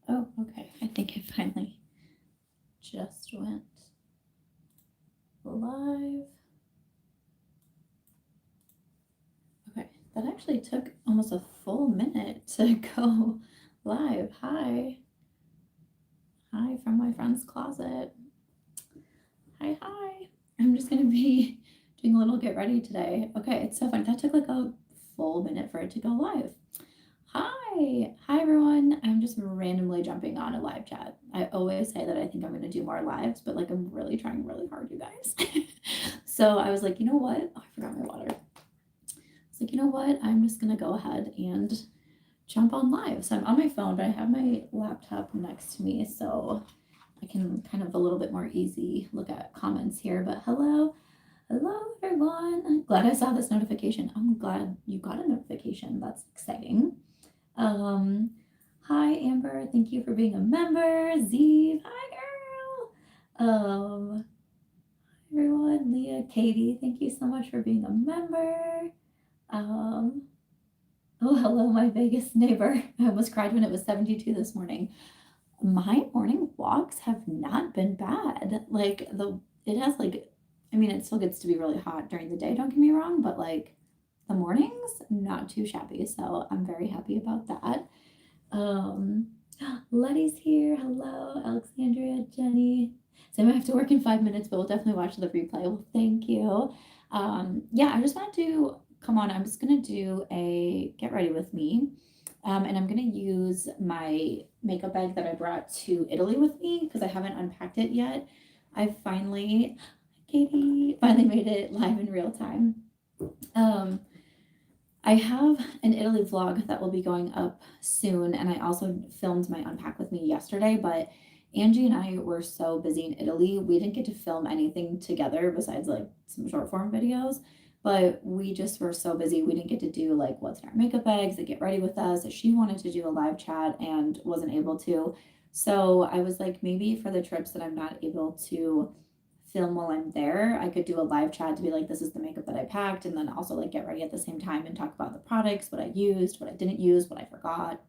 Oh, okay. I think it finally just went live. Okay, that actually took almost a full minute to go live. Hi. Hi from my friend's closet. Hi, hi. I'm just gonna be doing a little get ready today. Okay, it's so fun. That took like a full minute for it to go live. Hi. Hi, everyone. I'm just randomly jumping on a live chat. I always say that I think I'm going to do more lives, but like I'm really trying really hard, you guys. So I was like, you know what? Oh, I forgot my water. I was like, you know what? I'm just going to go ahead and jump on live. So I'm on my phone, but I have my laptop next to me, so I can kind of a little bit more easy look at comments here. But hello. Hello, everyone. I'm glad I saw this notification. I'm glad you got a notification. That's exciting. Hi Amber, thank you for being a member. Zeev, hi girl. Hi everyone. Leah, Katie, thank you so much for being a member. Oh, hello, my Vegas neighbor. I almost cried when it was 72 this morning. My morning walks have not been bad. Like it has like, I mean, it still gets to be really hot during the day, don't get me wrong, but like the mornings, not too shabby. So I'm very happy about that. Um, Letty's here. Hello, Alexandria, Jenny. So I might have to work in 5 minutes, but we'll definitely watch the replay. Well, thank you. Yeah, I just wanted to come on. I'm just gonna do a get ready with me. And I'm gonna use my makeup bag that I brought to Italy with me because I haven't unpacked it yet. I finally, Katie, finally made it live in real time. Um, I have an Italy vlog that will be going up soon, and I also filmed my unpack with me yesterday, but Angie and I were so busy in Italy, we didn't get to film anything together besides like some short form videos, but we just were so busy, we didn't get to do like what's in our makeup bags, to get ready with us. She wanted to do a live chat and wasn't able to. So I was like, maybe for the trips that I'm not able to film while I'm there, I could do a live chat to be like, this is the makeup that I packed, and then also like get ready at the same time and talk about the products, what I used, what I didn't use, what I forgot.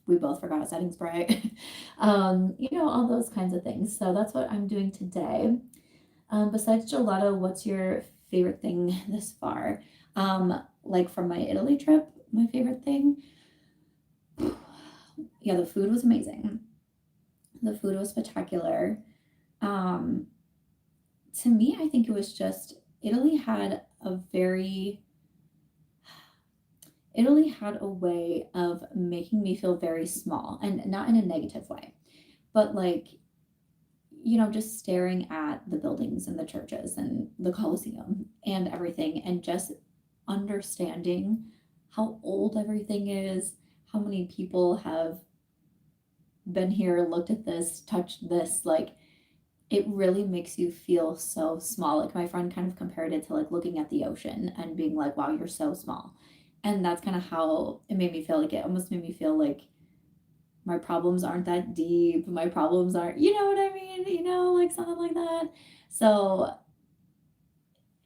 We both forgot a setting spray. All those kinds of things. So that's what I'm doing today. Besides gelato, what's your favorite thing this far? Like from my Italy trip, my favorite thing. Yeah, the food was amazing. The food was spectacular. Um, to me, I think it was just Italy had a very Italy had a way of making me feel very small, and not in a negative way, but like, just staring at the buildings and the churches and the Colosseum and everything, and just understanding how old everything is, how many people have been here, looked at this, touched this, like it really makes you feel so small. Like my friend kind of compared it to like looking at the ocean and being like, wow, you're so small. And that's kind of how it made me feel. Like it almost made me feel like my problems aren't that deep. My problems aren't, you know what I mean? Like something like that. So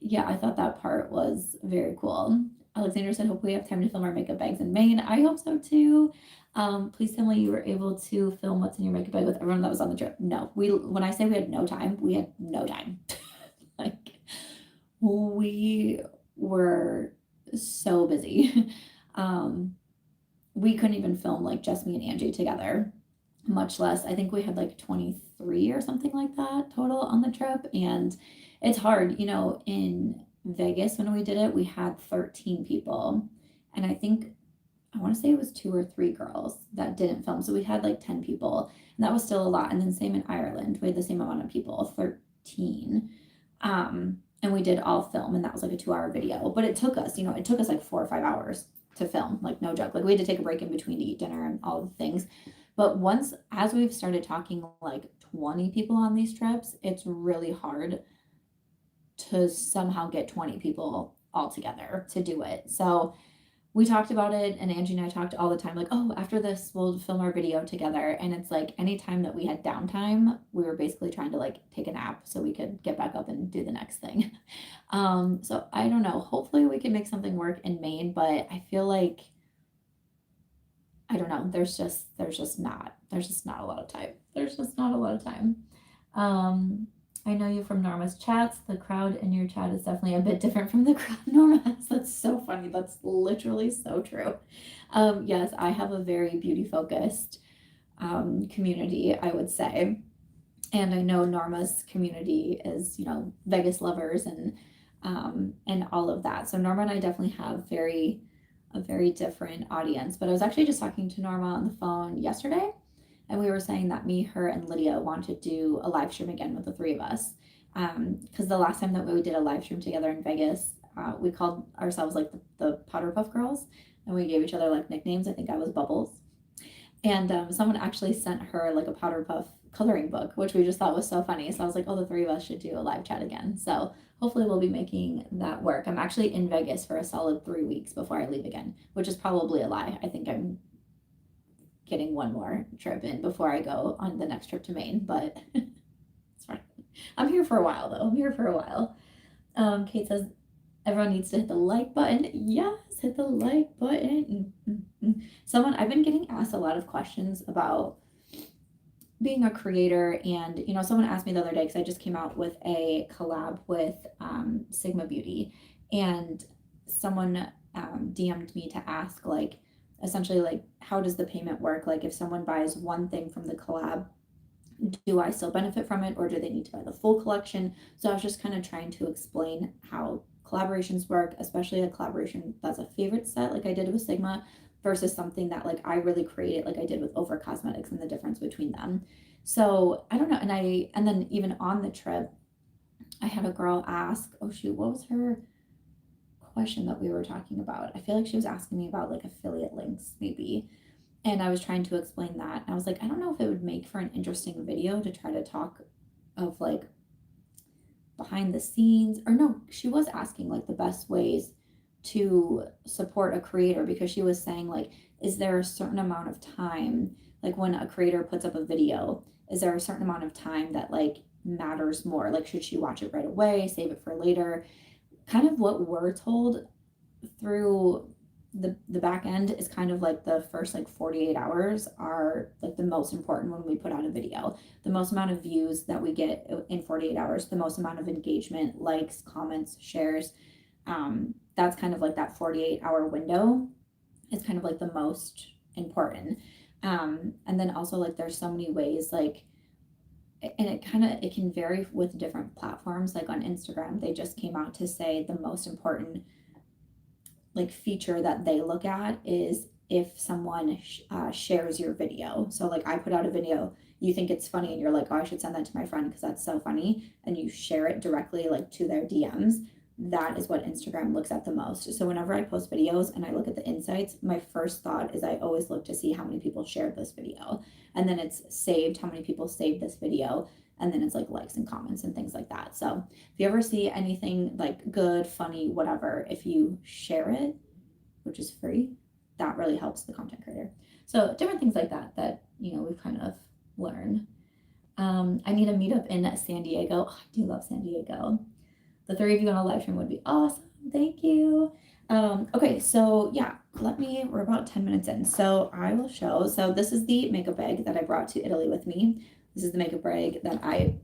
yeah, I thought that part was very cool. Alexander said, hope we have time to film our makeup bags in Maine. I hope so too. Please tell me you were able to film what's in your makeup bag with everyone that was on the trip. No, when I say we had no time, we had no time. Like we were so busy. We couldn't even film like just me and Angie together, much less, I think we had like 23 or something like that total on the trip. And it's hard, in Vegas when we did it, we had 13 people. And I want to say it was 2 or 3 girls that didn't film. So we had like 10 people, and that was still a lot. And then same in Ireland, we had the same amount of people, 13. And we did all film, and that was like a 2-hour video. But it took us, like 4 or 5 hours to film, like no joke. Like we had to take a break in between to eat dinner and all the things. But as we've started talking like 20 people on these trips, it's really hard to somehow get 20 people all together to do it. So we talked about it, and Angie and I talked all the time, like, oh, after this, we'll film our video together. And it's like anytime that we had downtime, we were basically trying to like take a nap so we could get back up and do the next thing. So I don't know. Hopefully we can make something work in Maine, but I feel like I don't know. There's just not a lot of time. There's just not a lot of time. I know you from Norma's chats. The crowd in your chat is definitely a bit different from the crowd Norma has. That's so funny. That's literally so true. Yes, I have a very beauty focused community, I would say. And I know Norma's community is, you know, Vegas lovers and all of that. So Norma and I definitely have a very different audience. But I was actually just talking to Norma on the phone yesterday, and we were saying that me, her, and Lydia want to do a live stream again with the three of us. Because the last time that we did a live stream together in Vegas, we called ourselves like the Powder Puff Girls, and we gave each other like nicknames. I think I was Bubbles. And someone actually sent her like a Powder Puff coloring book, which we just thought was so funny. So I was like, oh, the three of us should do a live chat again. So hopefully we'll be making that work. I'm actually in Vegas for a solid 3 weeks before I leave again, which is probably a lie. I think I'm getting one more trip in before I go on the next trip to Maine, but it's fine. I'm here for a while though. I'm here for a while. Kate says, everyone needs to hit the like button. Yes, hit the like button. I've been getting asked a lot of questions about being a creator, and you know, someone asked me the other day, because I just came out with a collab with Sigma Beauty, and someone DM'd me to ask, like, essentially, like, how does the payment work? Like, if someone buys one thing from the collab, do I still benefit from it, or do they need to buy the full collection? So I was just kind of trying to explain how collaborations work, especially a collaboration that's a favorite set like I did with Sigma, versus something that like I really created like I did with Over Cosmetics, and the difference between them. So I don't know. And then even on the trip, I had a girl ask, oh shoot, what was her question that we were talking about? I feel like she was asking me about like affiliate links maybe. And I was trying to explain that. I was like, I don't know if it would make for an interesting video to try to talk of like behind the scenes, or no, she was asking like the best ways to support a creator, because she was saying like, is there a certain amount of time, like when a creator puts up a video, is there a certain amount of time that like matters more? Like, should she watch it right away, save it for later? Kind of what we're told through the back end is kind of like the first like 48 hours are like the most important when we put out a video. The most amount of views that we get in 48 hours, the most amount of engagement, likes, comments, shares, that's kind of like that 48-hour window is kind of like the most important. And then also like there's so many ways, like, and it can vary with different platforms. Like on Instagram, they just came out to say the most important like feature that they look at is if someone shares your video. So like I put out a video, you think it's funny, and you're like, oh, I should send that to my friend because that's so funny, and you share it directly like to their DMs. That is what Instagram looks at the most. So whenever I post videos and I look at the insights, my first thought is I always look to see how many people shared this video, and then it's saved, how many people saved this video, and then it's like likes and comments and things like that. So if you ever see anything like good, funny, whatever, if you share it, which is free, that really helps the content creator. So different things like that, you know, we've kind of learned. I need a meetup in San Diego. Oh, I do love San Diego. The three of you on a live stream would be awesome. Thank you. Okay, so yeah, we're about 10 minutes in. So I will show. So this is the makeup bag that I brought to Italy with me. This is the makeup bag that I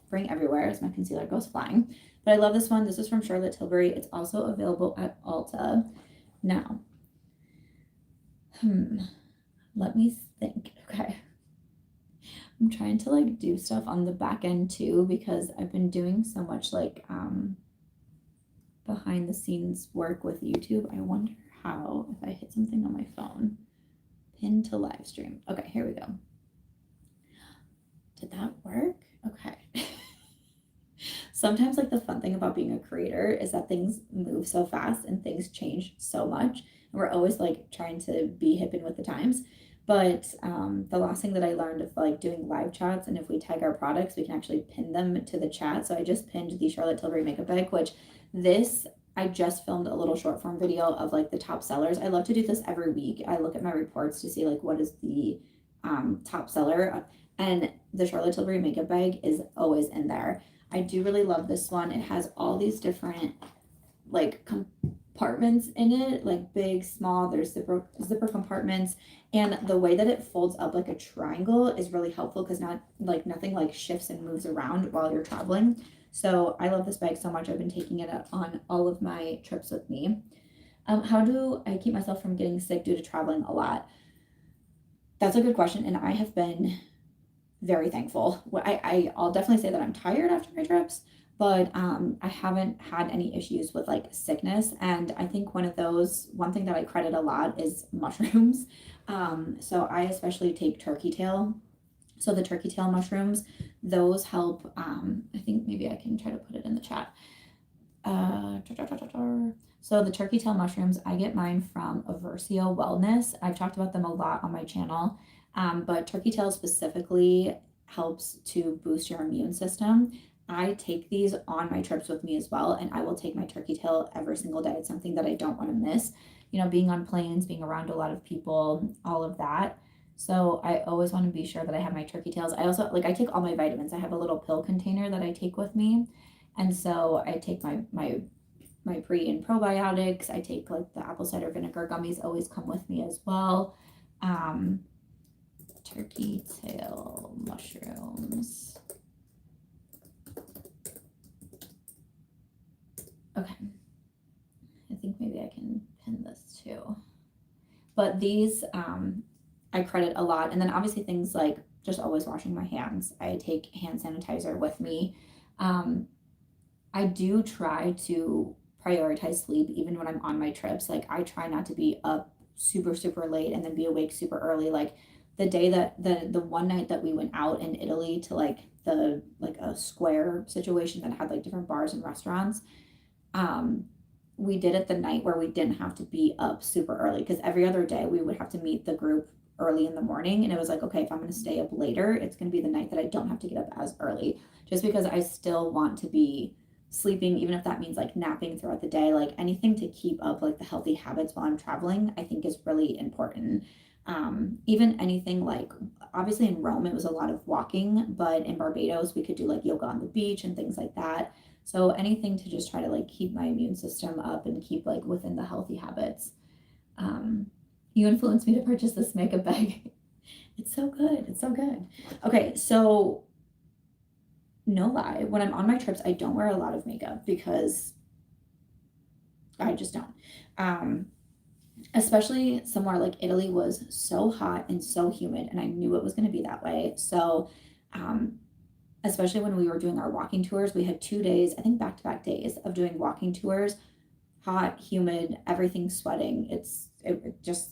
bring everywhere as my concealer goes flying. But I love this one. This is from Charlotte Tilbury. It's also available at Ulta. Now, let me think. Okay. I'm trying to like do stuff on the back end too, because I've been doing so much like behind the scenes work with YouTube. I wonder how, if I hit something on my phone, pin to live stream. Okay, here we go. Did that work? Okay. Sometimes like the fun thing about being a creator is that things move so fast and things change so much. And we're always like trying to be hip and with the times. But the last thing that I learned of like doing live chats, and if we tag our products, we can actually pin them to the chat. So I just pinned the Charlotte Tilbury makeup bag, which I just filmed a little short form video of like the top sellers. I love to do this every week. I look at my reports to see like what is the top seller, and the Charlotte Tilbury makeup bag is always in there. I do really love this one. It has all these different like compartments in it, like big, small, there's zipper compartments, and the way that it folds up like a triangle is really helpful because nothing like shifts and moves around while you're traveling. So I love this bag so much. I've been taking it on all of my trips with me. How do I keep myself from getting sick due to traveling a lot? That's a good question, and I have been very thankful. I'll definitely say that I'm tired after my trips, but I haven't had any issues with like sickness. And I think one thing that I credit a lot is mushrooms. So I especially take turkey tail. So the turkey tail mushrooms, those help. I think maybe I can try to put it in the chat. So the turkey tail mushrooms, I get mine from Aversio Wellness. I've talked about them a lot on my channel, but turkey tail specifically helps to boost your immune system. I take these on my trips with me as well, and I will take my turkey tail every single day. It's something that I don't want to miss. You know, being on planes, being around a lot of people, all of that. So I always want to be sure that I have my turkey tails. I also I take all my vitamins. I have a little pill container that I take with me. And so I take my pre and probiotics. I take like the apple cider vinegar gummies always come with me as well. Turkey tail mushrooms. Okay. I think maybe I can pin this too. But these I credit a lot. And then obviously things like just always washing my hands. I take hand sanitizer with me. I do try to prioritize sleep even when I'm on my trips. Like I try not to be up super, super late and then be awake super early. Like the day that the one night that we went out in Italy to like a square situation that had like different bars and restaurants, we did it the night where we didn't have to be up super early because every other day we would have to meet the group early in the morning, and it was like, okay, if I'm going to stay up later, it's going to be the night that I don't have to get up as early, just because I still want to be sleeping, even if that means like napping throughout the day. Like anything to keep up like the healthy habits while I'm traveling, I think is really important. Even anything like, obviously in Rome it was a lot of walking, but in Barbados we could do like yoga on the beach and things like that. So anything to just try to like keep my immune system up and keep like within the healthy habits. You influenced me to purchase this makeup bag. It's so good. It's so good. Okay, so no lie, when I'm on my trips, I don't wear a lot of makeup because I just don't. Especially somewhere like Italy was so hot and so humid, and I knew it was going to be that way. So, especially when we were doing our walking tours, we had 2 days, I think back-to-back days of doing walking tours, hot, humid, everything sweating. It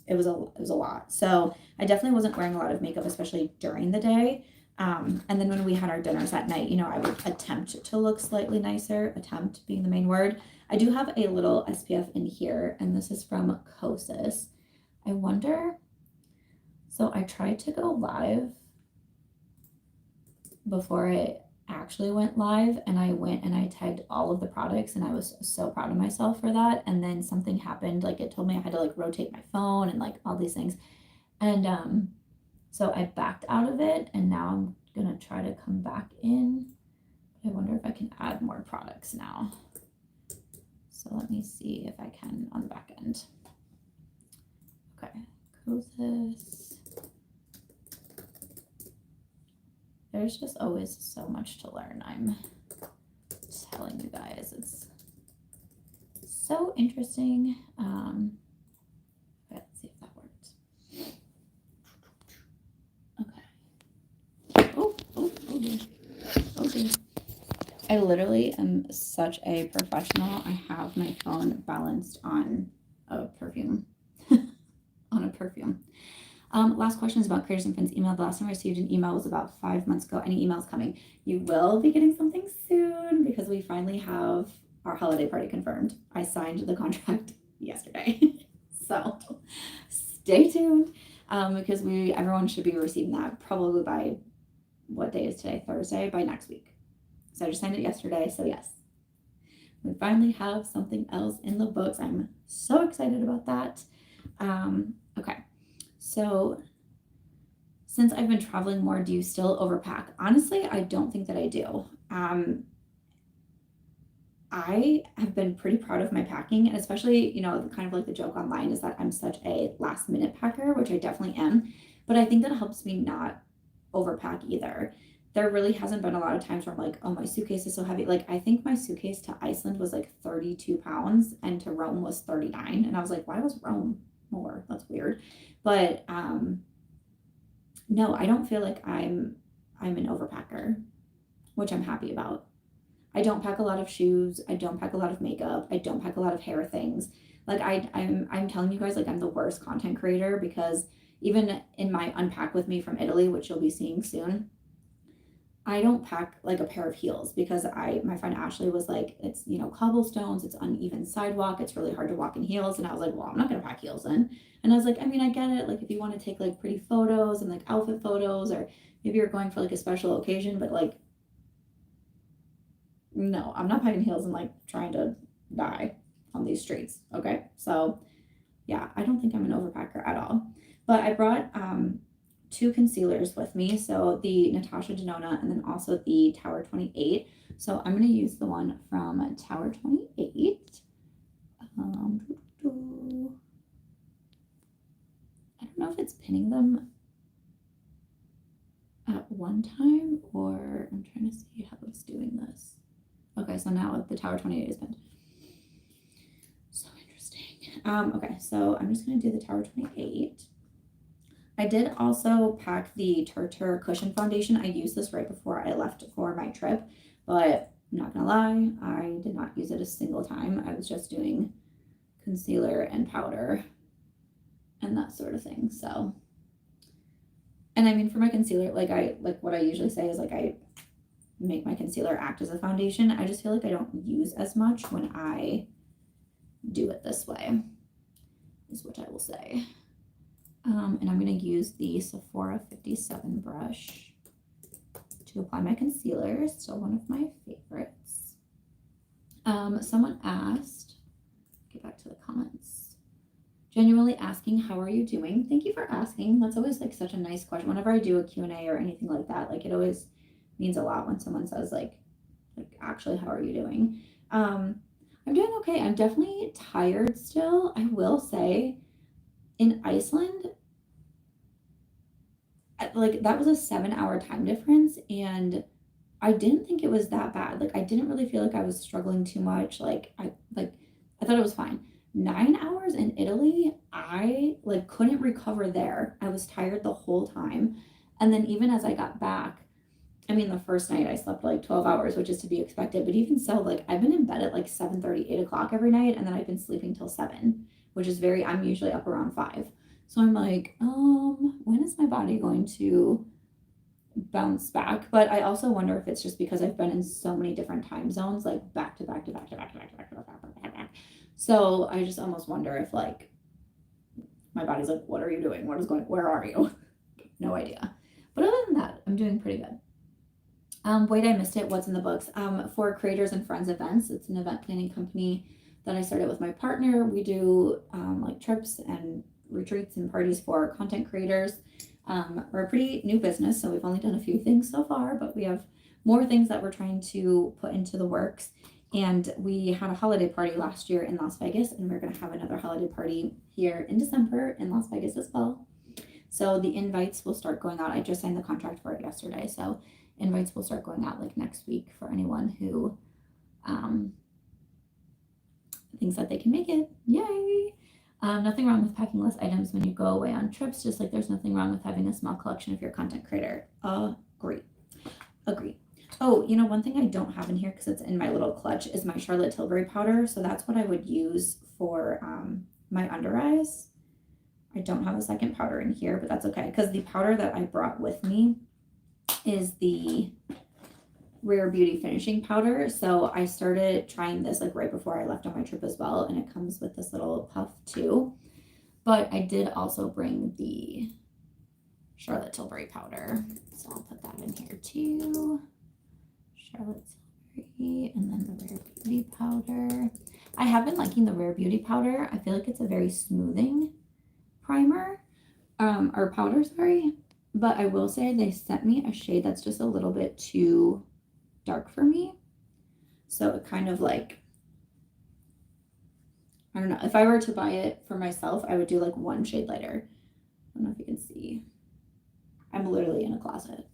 was a lot. So I definitely wasn't wearing a lot of makeup, especially during the day. And then when we had our dinners at night, you know, I would attempt to look slightly nicer, attempt being the main word. I do have a little SPF in here, and this is from Kosas. I wonder, so I tried to go live before I actually went live, and I went and I tagged all of the products, and I was so proud of myself for that. And then something happened, like it told me I had to like rotate my phone and like all these things. And so I backed out of it, and now I'm gonna try to come back in. I wonder if I can add more products now. So let me see if I can on the back end. Okay, Kosas. There's just always so much to learn. I'm telling you guys, it's so interesting. Let's see if that works. Okay. Oh dear. I literally am such a professional. I have my phone balanced on a perfume. Last question is about Creators and Friends email. The last time I received an email was about 5 months ago. Any emails coming? You will be getting something soon because we finally have our holiday party confirmed. I signed the contract yesterday. So stay tuned because everyone should be receiving that probably by, what day is today? Thursday, by next week. So I just signed it yesterday. So yes, we finally have something else in the books. I'm so excited about that. Okay. So since I've been traveling more, do you still overpack? Honestly, I don't think that I do. I have been pretty proud of my packing, and especially, you know, kind of like the joke online is that I'm such a last minute packer, which I definitely am, but I think that helps me not overpack either. There really hasn't been a lot of times where I'm like, oh, my suitcase is so heavy. Like, I think my suitcase to Iceland was like 32 pounds and to Rome was 39. And I was like, why was Rome more? That's weird. But no, I don't feel like I'm an overpacker, which I'm happy about. I don't pack a lot of shoes. I don't pack a lot of makeup. I don't pack a lot of hair things. Like I'm telling you guys, like I'm the worst content creator because even in my unpack with me from Italy, which you'll be seeing soon, I don't pack like a pair of heels because my friend Ashley was like, it's, you know, cobblestones, it's uneven sidewalk, it's really hard to walk in heels. And I was like, well, I'm not gonna pack heels in. And I was like, I mean, I get it. Like if you want to take like pretty photos and like outfit photos, or maybe you're going for like a special occasion, but like, no, I'm not packing heels and like trying to die on these streets. Okay. So yeah, I don't think I'm an overpacker at all. But I brought two concealers with me. So the Natasha Denona and then also the Tower 28. So I'm going to use the one from Tower 28. I don't know if it's pinning them at one time or I'm trying to see how it's doing this. Okay, so now the Tower 28 is pinned. So interesting. Okay, so I'm just going to do the Tower 28. I did also pack the Tartar Cushion Foundation. I used this right before I left for my trip, but I'm not gonna lie, I did not use it a single time. I was just doing concealer and powder and that sort of thing. So, and I mean for my concealer, like what I usually say is like I make my concealer act as a foundation. I just feel like I don't use as much when I do it this way, is what I will say. And I'm going to use the Sephora 57 brush to apply my concealer. Still one of my favorites. Someone asked, get back to the comments, genuinely asking, how are you doing? Thank you for asking. That's always like such a nice question. Whenever I do a Q&A or anything like that, like it always means a lot when someone says like actually, how are you doing? I'm doing okay. I'm definitely tired still. I will say in Iceland, like that was a 7-hour time difference and I didn't think it was that bad. Like I didn't really feel like I was struggling too much. I thought it was fine. 9 hours in Italy, I like couldn't recover there. I was tired the whole time. And then even as I got back, I mean, the first night I slept like 12 hours, which is to be expected. But even so, like I've been in bed at like 7:30, 8 o'clock every night. And then I've been sleeping till 7, which is I'm usually up around 5. So I'm like, when is my body going to bounce back? But I also wonder if it's just because I've been in so many different time zones, like back to back to back to back to back to back to back to back. So I just almost wonder if like my body's like, what are you doing? Where are you? No idea. But other than that, I'm doing pretty good. Wait, I missed it. What's in the books? For Creators and Friends events, it's an event planning company that I started with my partner. We do like trips and retreats and parties for content creators. We're a pretty new business, so we've only done a few things so far, but we have more things that we're trying to put into the works. And we had a holiday party last year in Las Vegas, and we're going to have another holiday party here in December in Las Vegas as well. So the invites will start going out. I just signed the contract for it yesterday, so invites will start going out like next week for anyone who thinks that they can make it. Yay! Nothing wrong with packing less items when you go away on trips, just like there's nothing wrong with having a small collection if you're a content creator. Agree. Oh, you know, one thing I don't have in here because it's in my little clutch is my Charlotte Tilbury powder. So that's what I would use for my under eyes. I don't have a second powder in here, but that's okay because the powder that I brought with me is the Rephr Beauty finishing powder. So I started trying this like right before I left on my trip as well, and it comes with this little puff too. But I did also bring the Charlotte Tilbury powder, so I'll put that in here too. Charlotte Tilbury, and then the Rephr Beauty powder. I have been liking the Rephr Beauty powder. I feel like it's a very smoothing primer, or powder, sorry. But I will say they sent me a shade that's just a little bit too dark for me. So it kind of like I don't know. If I were to buy it for myself, I would do like one shade lighter. I don't know if you can see. I'm literally in a closet.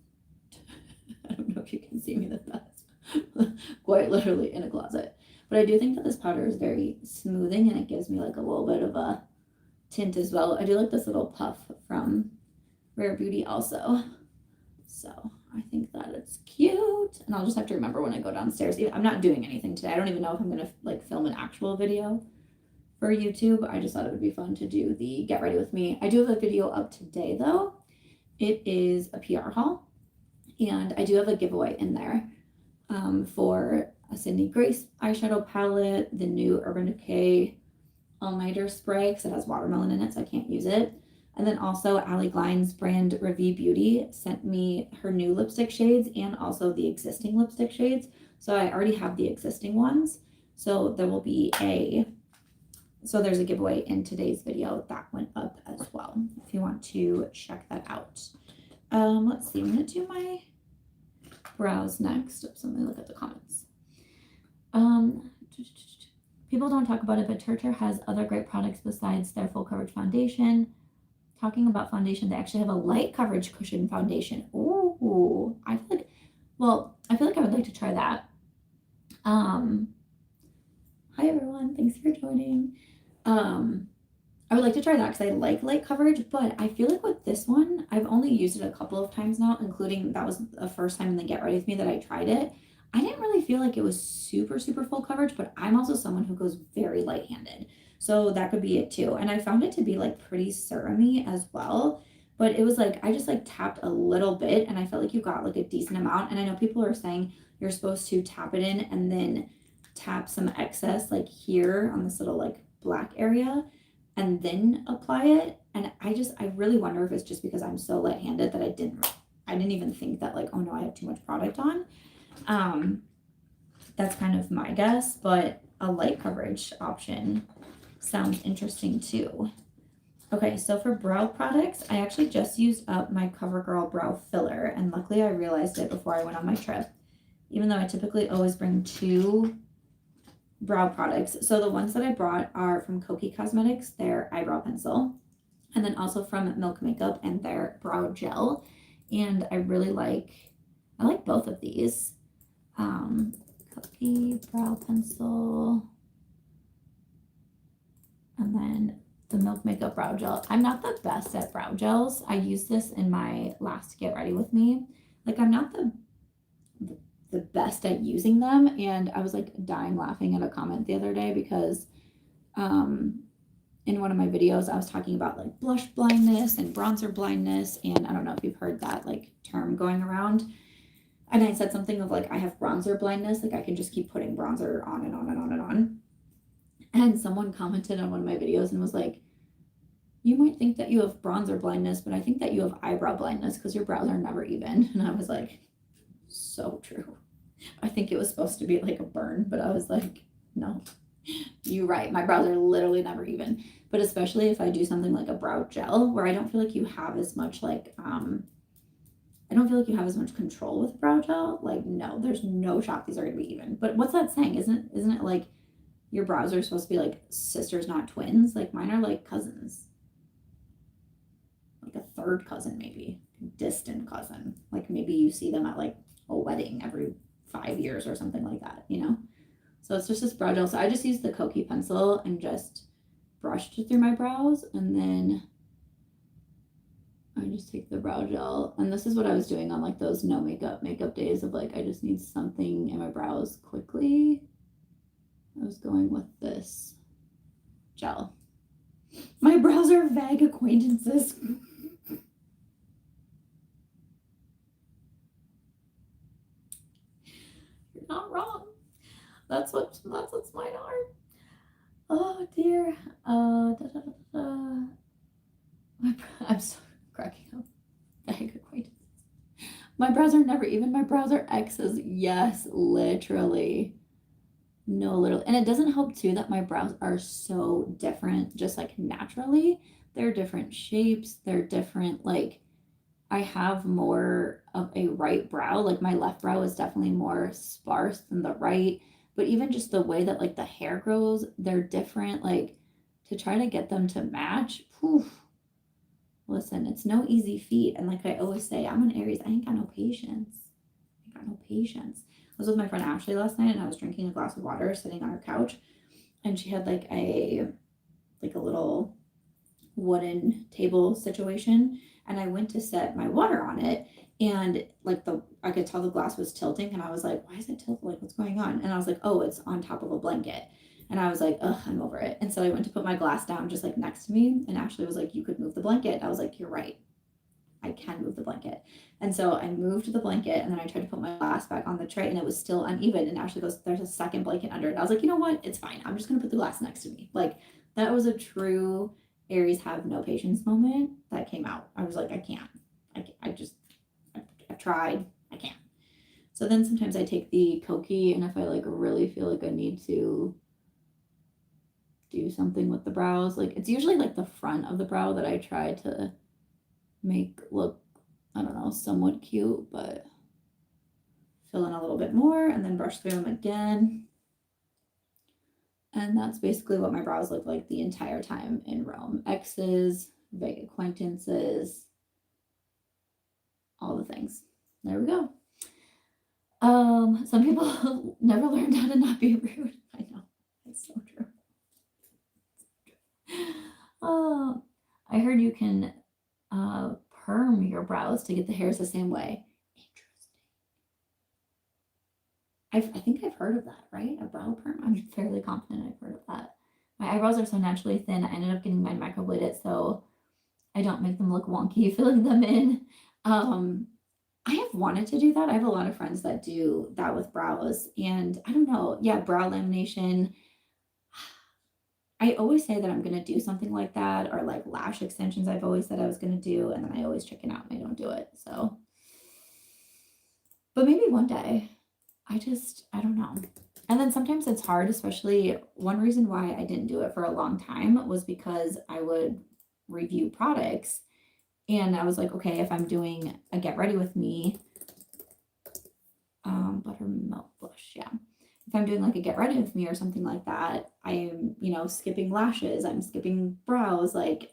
I don't know if you can see me the best. Quite literally in a closet. But I do think that this powder is very smoothing and it gives me like a little bit of a tint as well. I do like this little puff from Rephr Beauty also. So I think that it's cute. And I'll just have to remember when I go downstairs. I'm not doing anything today. I don't even know if I'm going to like film an actual video for YouTube. I just thought it would be fun to do the get ready with me. I do have a video up today though. It is a PR haul and I do have a giveaway in there for a Sydney Grace eyeshadow palette, the new Urban Decay all-nighter spray because it has watermelon in it, so I can't use it. And then also Allie Glein's brand Rephr Beauty sent me her new lipstick shades and also the existing lipstick shades. So I already have the existing ones. So there will be there's a giveaway in today's video that went up as well, if you want to check that out. Let's see, I'm gonna do my brows next. So let me look at the comments. People don't talk about it, but Turtur has other great products besides their full coverage foundation. Talking about foundation, they actually have a light coverage cushion foundation. Ooh, I feel like I would like to try that. Hi everyone, thanks for joining. I would like to try that because I like light coverage, but I feel like with this one, I've only used it a couple of times now, including that was the first time in the Get Ready With Me that I tried it. I didn't really feel like it was super full coverage, but I'm also someone who goes very light-handed. So that could be it too. And I found it to be like pretty serum-y as well. But it was like, I just like tapped a little bit and I felt like you got like a decent amount. And I know people are saying you're supposed to tap it in and then tap some excess like here on this little like black area and then apply it. And I really wonder if it's just because I'm so light-handed that I didn't even think that like, oh no, I have too much product on. That's kind of my guess, but a light coverage option sounds interesting too. Okay, so for brow products, I actually just used up my Covergirl brow filler, and luckily I realized it before I went on my trip, even though I typically always bring 2 brow products. So the ones that I brought are from Kokie Cosmetics, their eyebrow pencil, and then also from Milk Makeup and their brow gel. And I like both of these. Kokie brow pencil, and then the Milk Makeup brow gel. I'm not the best at brow gels. I used this in my last Get Ready With Me. Like I'm not the best at using them, and I was like dying laughing at a comment the other day because in one of my videos I was talking about like blush blindness and bronzer blindness, and I don't know if you've heard that like term going around. And I said something of like, I have bronzer blindness. Like I can just keep putting bronzer on and on and on and on. And someone commented on one of my videos and was like, you might think that you have bronzer blindness, but I think that you have eyebrow blindness because your brows are never even. And I was like, so true. I think it was supposed to be like a burn, but I was like, no, you're right. My brows are literally never even. But especially if I do something like a brow gel where I don't feel like you have as much like, I don't feel like you have as much control with brow gel. Like, no, there's no shot these are gonna be even. But what's that saying? Isn't it like your brows are supposed to be like sisters, not twins? Like mine are like cousins. Like a third cousin, maybe. Distant cousin. Like maybe you see them at like a wedding every 5 years or something like that, you know? So it's just this brow gel. So I just used the Kokie pencil and just brushed it through my brows, and then I just take the brow gel, and this is what I was doing on like those no makeup days of like, I just need something in my brows quickly. I was going with this gel. My brows are vague acquaintances. You're not wrong. That's what mine are. Oh dear. I'm so cracking up. Vague acquaintances. My brows are never even. My brows are X's. Yes, literally. No, literally. And it doesn't help too that my brows are so different, just like naturally. They're different shapes. They're different. Like I have more of a right brow. Like my left brow is definitely more sparse than the right. but even just the way that like the hair grows, they're different. Like to try to get them to match, poof. Listen, it's no easy feat. And like I always say, I'm an Aries. I ain't got no patience. I ain't got no patience. I was with my friend Ashley last night and I was drinking a glass of water sitting on her couch. And she had like a little wooden table situation. And I went to set my water on it. And like I could tell the glass was tilting. And I was like, why is it tilted? Like, what's going on? And I was like, oh, it's on top of a blanket. And I was like, ugh, I'm over it. And so I went to put my glass down just like next to me. And Ashley was like, you could move the blanket. I was like, you're right. I can move the blanket. And so I moved the blanket and then I tried to put my glass back on the tray and it was still uneven. And Ashley goes, there's a second blanket under it. I was like, you know what? It's fine. I'm just going to put the glass next to me. Like that was a true Aries have no patience moment that came out. I was like, I can't. I've tried. I can't. So then sometimes I take the Kokie and if I like really feel like I need to do something with the brows, like it's usually like the front of the brow that I try to make look, I don't know, somewhat cute, but fill in a little bit more and then brush through them again. And that's basically what my brows look like the entire time in Rome. Exes, vague acquaintances, all the things. There we go. Some people never learned how to not be rude. I know, it's so true. Oh, I heard you can perm your brows to get the hairs the same way. Interesting. I think I've heard of that, right? A brow perm. I'm fairly confident I've heard of that. My eyebrows are so naturally thin. I ended up getting mine microbladed so I don't make them look wonky filling them in. I have wanted to do that. I have a lot of friends that do that with brows, and I don't know. Yeah, brow lamination. I always say that I'm going to do something like that, or like lash extensions I've always said I was going to do, and then I always chicken out and I don't do it. So, but maybe one day. I don't know. And then sometimes it's hard, especially one reason why I didn't do it for a long time was because I would review products and I was like, okay, if I'm doing a get ready with me, buttermilk blush, yeah. If I'm doing like a get ready with me or something like that, I'm, skipping lashes, I'm skipping brows, like,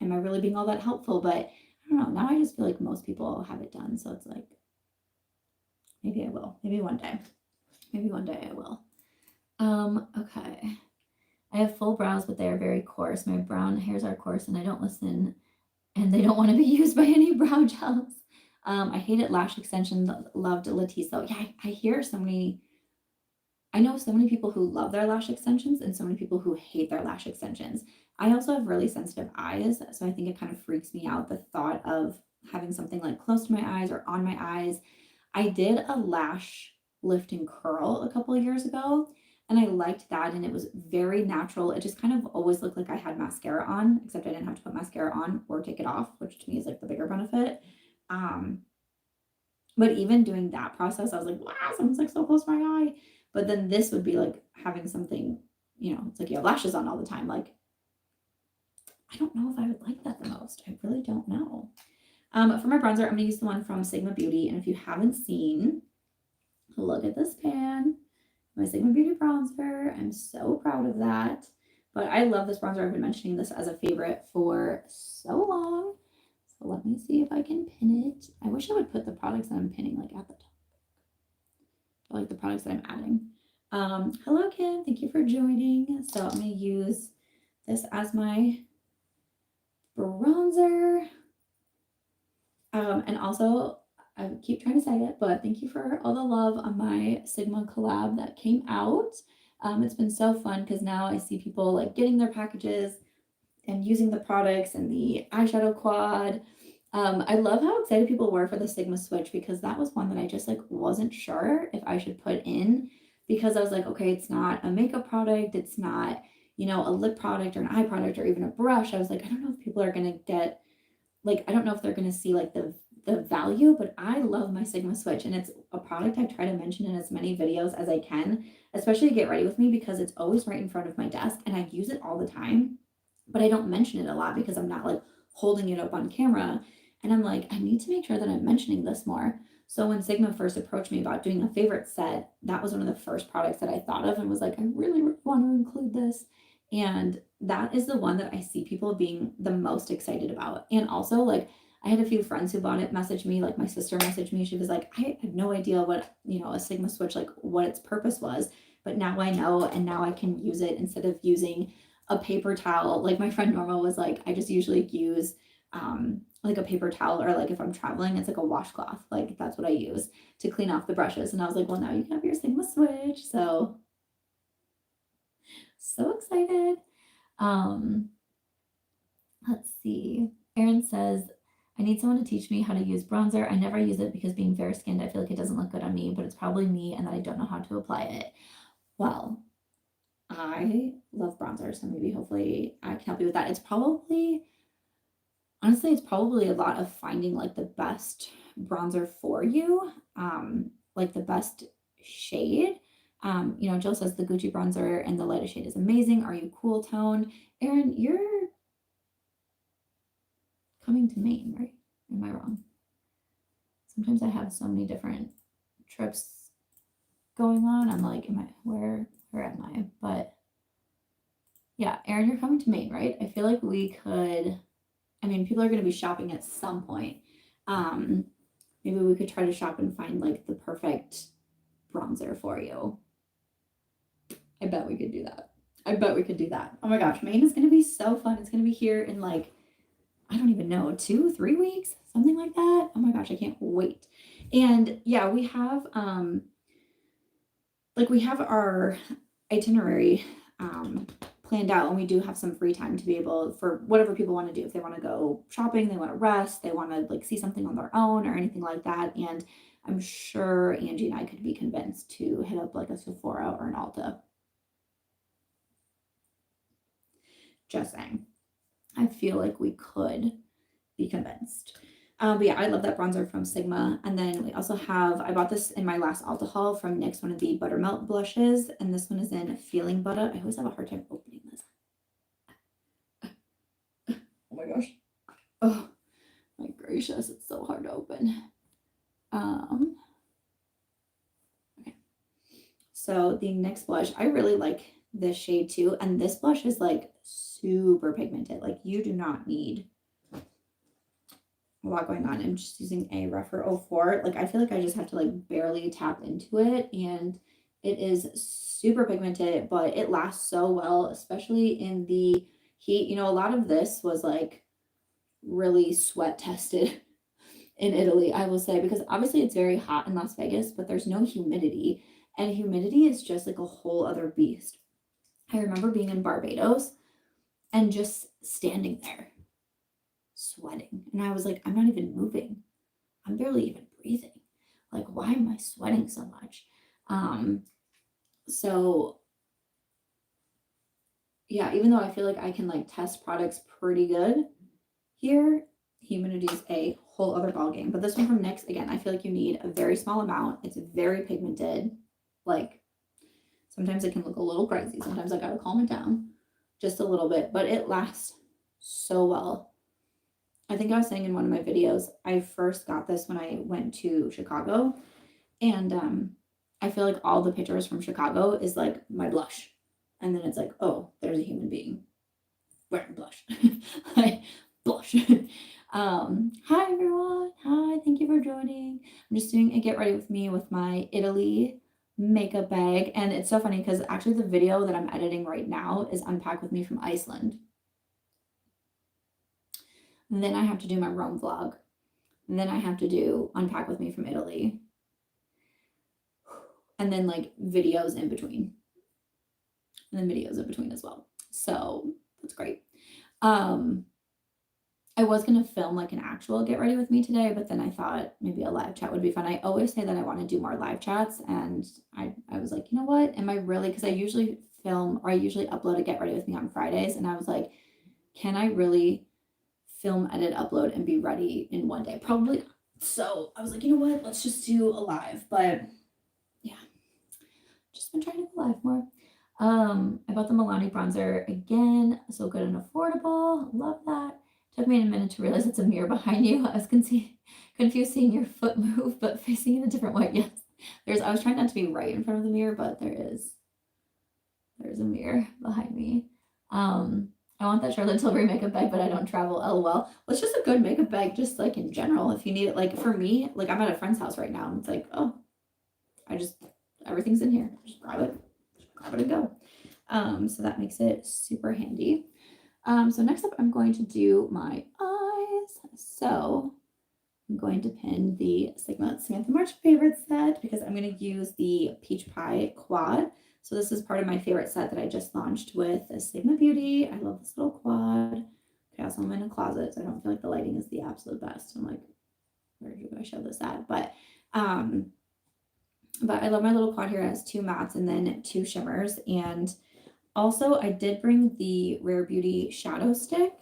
am I really being all that helpful? But I don't know, now I just feel like most people have it done. So it's like, maybe I will, maybe one day I will. Okay. I have full brows, but they are very coarse. My brown hairs are coarse and I don't listen and they don't want to be used by any brow gels. I hated lash extensions, loved Latisse though. Yeah, I know so many people who love their lash extensions and so many people who hate their lash extensions. I also have really sensitive eyes, so I think it kind of freaks me out, the thought of having something like close to my eyes or on my eyes. I did a lash lift and curl a couple of years ago and I liked that and it was very natural. It just kind of always looked like I had mascara on, except I didn't have to put mascara on or take it off, which to me is like the bigger benefit. But even doing that process, I was like, wow, someone's like so close to my eye. But then this would be like having something, it's like you have lashes on all the time. Like, I don't know if I would like that the most. I really don't know. For my bronzer, I'm going to use the one from Sigma Beauty. And if you haven't seen, look at this pan. My Sigma Beauty bronzer. I'm so proud of that. But I love this bronzer. I've been mentioning this as a favorite for so long. So let me see if I can pin it. I wish I would put the products that I'm pinning like at the top. I like the products that I'm adding. Hello, Kim. Thank you for joining. So I'm going to use this as my bronzer. And also, I keep trying to say it, but thank you for all the love on my Sigma collab that came out. It's been so fun because now I see people like getting their packages and using the products and the eyeshadow quad. I love how excited people were for the Sigma switch because that was one that I just like wasn't sure if I should put in because I was like, okay, it's not a makeup product. It's not, a lip product or an eye product or even a brush. I was like, I don't know if people are going to get like, I don't know if they're going to see like the value, but I love my Sigma switch and it's a product I try to mention in as many videos as I can, especially Get Ready With Me because it's always right in front of my desk and I use it all the time, but I don't mention it a lot because I'm not like holding it up on camera. And I'm like, I need to make sure that I'm mentioning this more. So when Sigma first approached me about doing a favorite set, that was one of the first products that I thought of and was like, I really want to include this. And that is the one that I see people being the most excited about. And also, like, I had a few friends who bought it message me, like my sister messaged me. She was like, I had no idea what, a Sigma switch, like what its purpose was, but now I know, and now I can use it instead of using a paper towel. Like my friend Norma was like, I just usually use like a paper towel, or like if I'm traveling, it's like a washcloth. Like that's what I use to clean off the brushes. And I was like, well, now you can have your Sigma switch. So excited. Let's see. Erin says, I need someone to teach me how to use bronzer. I never use it because being fair skinned, I feel like it doesn't look good on me, but it's probably me and that I don't know how to apply it. Well, I love bronzer, so maybe hopefully I can help you with that. It's probably a lot of finding like the best bronzer for you, like the best shade. Jill says the Gucci bronzer and the lightest shade is amazing. Are you cool tone? Erin, you're coming to Maine, right? Am I wrong? Sometimes I have so many different trips going on. I'm like, where am I? But yeah, Erin, you're coming to Maine, right? I feel like we could, people are going to be shopping at some point. Maybe we could try to shop and find like the perfect bronzer for you. I bet we could do that. Oh my gosh, Maine is going to be so fun. It's going to be here in like, I don't even know, 2-3 weeks, something like that. Oh my gosh, I can't wait. And yeah, we have our itinerary planned out, and we do have some free time to be able, for whatever people want to do. If they want to go shopping, they want to rest, they want to like see something on their own or anything like that. And I'm sure Angie and I could be convinced to hit up like a Sephora or an Ulta. Just saying. I feel like we could be convinced. But yeah, I love that bronzer from Sigma. And then we also have, I bought this in my last Ulta haul from NYX, one of the Buttermelt blushes. And this one is in Feeling Butter. I always have a hard time opening this. Oh my gosh. Oh my gracious, it's so hard to open. Okay. So the NYX blush, I really like this shade too. And this blush is like super pigmented. Like you do not need a lot going on. I'm just using a Rephr 04. Like I feel like I just have to like barely tap into it, and it is super pigmented, but it lasts so well, especially in the heat. A lot of this was like really sweat tested in Italy, I will say, because obviously it's very hot in Las Vegas, but there's no humidity, and humidity is just like a whole other beast. I remember being in Barbados and just standing there sweating, and I was like, I'm not even moving, I'm barely even breathing. Like, why am I sweating so much? So yeah, even though I feel like I can like test products pretty good here, humidity is a whole other ball game. But this one from NYX, again, I feel like you need a very small amount. It's very pigmented. Like sometimes it can look a little crazy. Sometimes I gotta calm it down just a little bit, but it lasts so well. I think I was saying in one of my videos, I first got this when I went to Chicago, and I feel like all the pictures from Chicago is like my blush, and then it's like, oh, there's a human being wearing blush. Like blush. Hi everyone. Hi, thank you for joining. I'm just doing a get ready with me with my Italy makeup bag, and it's so funny because actually the video that I'm editing right now is unpack with me from Iceland. And then I have to do my Rome vlog. And then I have to do unpack with me from Italy. And then like videos in between. And then videos in between as well. So that's great. I was going to film like an actual get ready with me today, but then I thought maybe a live chat would be fun. I always say that I want to do more live chats, and I was like, you know what? Am I really? Because I usually film, or I usually upload a get ready with me on Fridays, and I was like, can I really film, edit, upload, and be ready in one day? Probably not. So I was like, you know what? Let's just do a live. But yeah, just been trying to go live more. I bought the Milani bronzer again. So good and affordable. Love that. Took me a minute to realize it's a mirror behind you. I was confused seeing your foot move, but facing in a different way. Yes, I was trying not to be right in front of the mirror, but there's a mirror behind me. I want that Charlotte Tilbury makeup bag, but I don't travel. LOL. Well, it's just a good makeup bag, just like in general. If you need it, like for me, like I'm at a friend's house right now, and it's like, oh, everything's in here. Just grab it and go. So that makes it super handy. So next up, I'm going to do my eyes. So I'm going to pin the Sigma Samantha March favorite set because I'm going to use the Peach Pie Quad. So this is part of my favorite set that I just launched with Sigma Beauty. I love this little quad. Okay, also I'm in a closet, so I don't feel like the lighting is the absolute best. I'm like, where do I show this at? But I love my little quad here. It has 2 mattes and then 2 shimmers. And also I did bring the Rare Beauty shadow stick.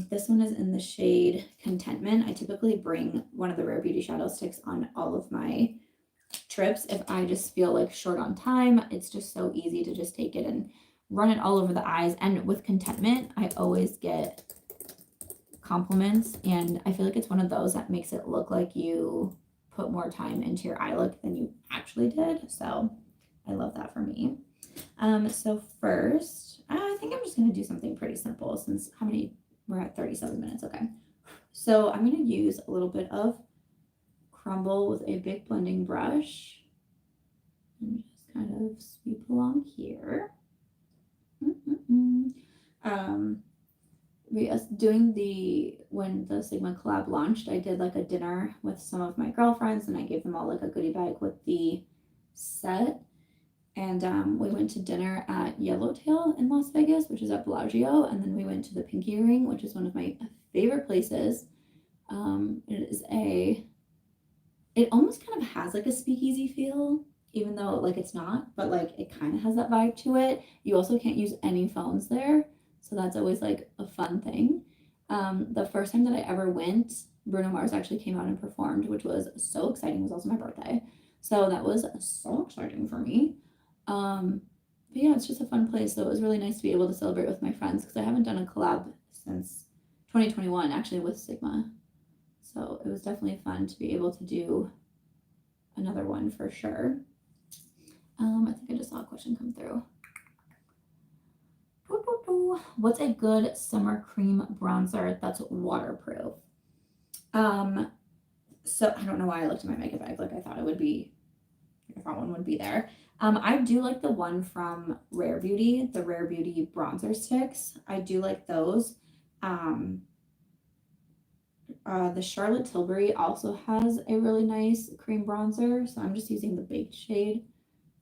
This one is in the shade Contentment. I typically bring one of the Rare Beauty shadow sticks on all of my trips if I just feel like short on time. It's just so easy to just take it and run it all over the eyes. And with Contentment, I always get compliments, and I feel like it's one of those that makes it look like you put more time into your eye look than you actually did. So I love that for me. So first, I think I'm just going to do something pretty simple since we're at 37 minutes. Okay. So I'm going to use a little bit of Crumble with a big blending brush and just kind of sweep along here. When the Sigma collab launched, I did like a dinner with some of my girlfriends and I gave them all like a goodie bag with the set. And we went to dinner at Yellowtail in Las Vegas, which is at Bellagio. And then we went to the Pinky Ring, which is one of my favorite places. It almost kind of has like a speakeasy feel, even though like it's not, but like it kind of has that vibe to it. You also can't use any phones there. So that's always like a fun thing. The first time that I ever went, Bruno Mars actually came out and performed, which was so exciting. It was also my birthday. So that was so exciting for me. But yeah, it's just a fun place. So it was really nice to be able to celebrate with my friends because I haven't done a collab since 2021 actually with Sigma. So it was definitely fun to be able to do another one for sure. I think I just saw a question come through. What's a good summer cream bronzer that's waterproof? So I don't know why I looked at my makeup bag like I thought one would be there. I do like the one from Rare Beauty, the Rare Beauty bronzer sticks. I do like those. The Charlotte Tilbury also has a really nice cream bronzer, so I'm just using the baked shade.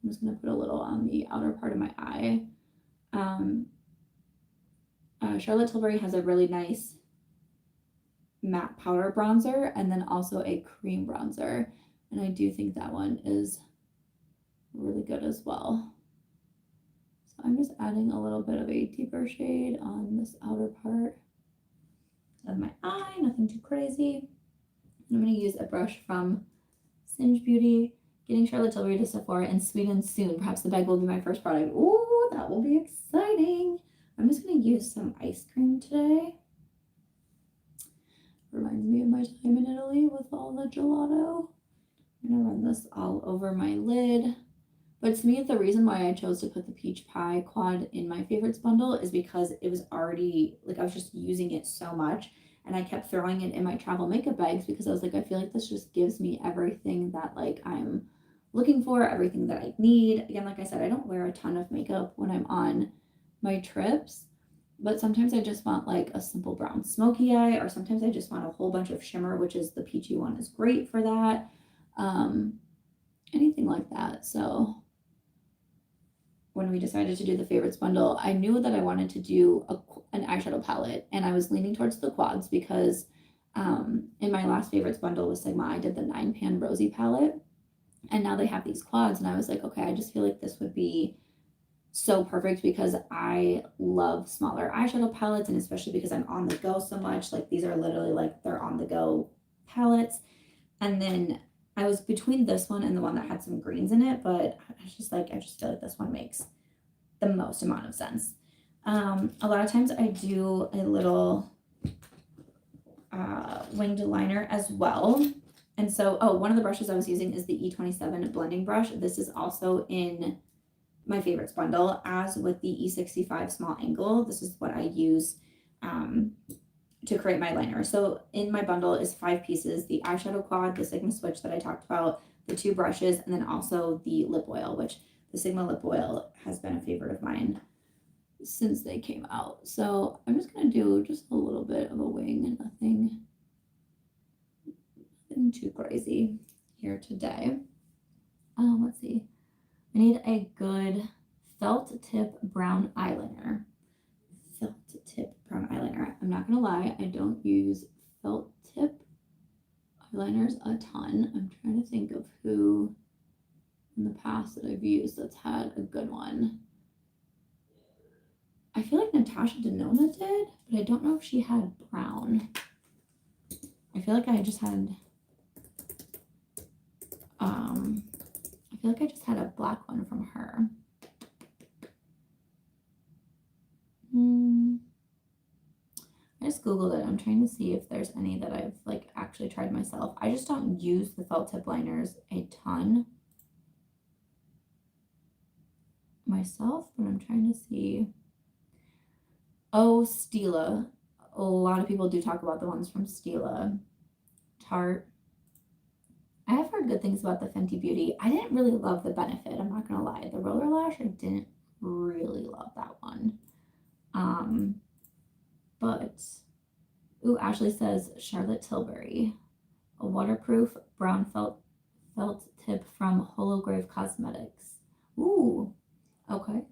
I'm just going to put a little on the outer part of my eye. Charlotte Tilbury has a really nice matte powder bronzer and then also a cream bronzer, and I do think that one is really good as well. So I'm just adding a little bit of a deeper shade on this outer part of my eye, nothing too crazy. I'm going to use a brush from Singe Beauty, getting Charlotte Tilbury to Sephora in Sweden soon. Perhaps the bag will be my first product. Ooh, that will be exciting. I'm just going to use some ice cream today. Reminds me of my time in Italy with all the gelato. I'm going to run this all over my lid. But to me, the reason why I chose to put the Peach Pie Quad in my favorites bundle is because it was already, like, I was just using it so much. And I kept throwing it in my travel makeup bags because I was like, I feel like this just gives me everything that, like, I'm looking for, everything that I need. Again, like I said, I don't wear a ton of makeup when I'm on my trips. But sometimes I just want, like, a simple brown smoky eye. Or sometimes I just want a whole bunch of shimmer, which is the peachy one is great for that. Anything like that. So when we decided to do the favorites bundle, I knew that I wanted to do an eyeshadow palette, and I was leaning towards the quads because in my last favorites bundle with Sigma, I did the 9-pan Rosy palette, and now they have these quads, and I was like, okay, I just feel like this would be so perfect because I love smaller eyeshadow palettes, and especially because I'm on the go so much. Like, these are literally like they're on the go palettes. And then I was between this one and the one that had some greens in it, but I just feel like this one makes the most amount of sense. A lot of times I do a little winged liner as well. And so, oh, one of the brushes I was using is the E27 blending brush. This is also in my favorites bundle, as with the E65 small angle. This is what I use to create my liner. So in my bundle is 5 pieces: the eyeshadow quad, the Sigma switch that I talked about, the 2 brushes, and then also the lip oil, which the Sigma lip oil has been a favorite of mine since they came out. So I'm just gonna do just a little bit of a wing and nothing too crazy here today. Let's see. I need a good felt tip brown eyeliner. Felt tip brown eyeliner. I'm not gonna lie, I don't use felt tip eyeliners a ton. I'm trying to think of who in the past that I've used that's had a good one. I feel like Natasha Denona did, but I don't know if she had brown. I feel like I just had a black one from her. I just Googled it. I'm trying to see if there's any that I've like actually tried myself. I just don't use the felt tip liners a ton myself, but I'm trying to see. Oh, Stila. A lot of people do talk about the ones from Stila. Tarte. I have heard good things about the Fenty Beauty. I didn't really love the Benefit, I'm not gonna lie. The Roller Lash, I didn't really love that one. But, ooh, Ashley says Charlotte Tilbury. A waterproof brown felt tip from Holograve Cosmetics. Ooh, okay.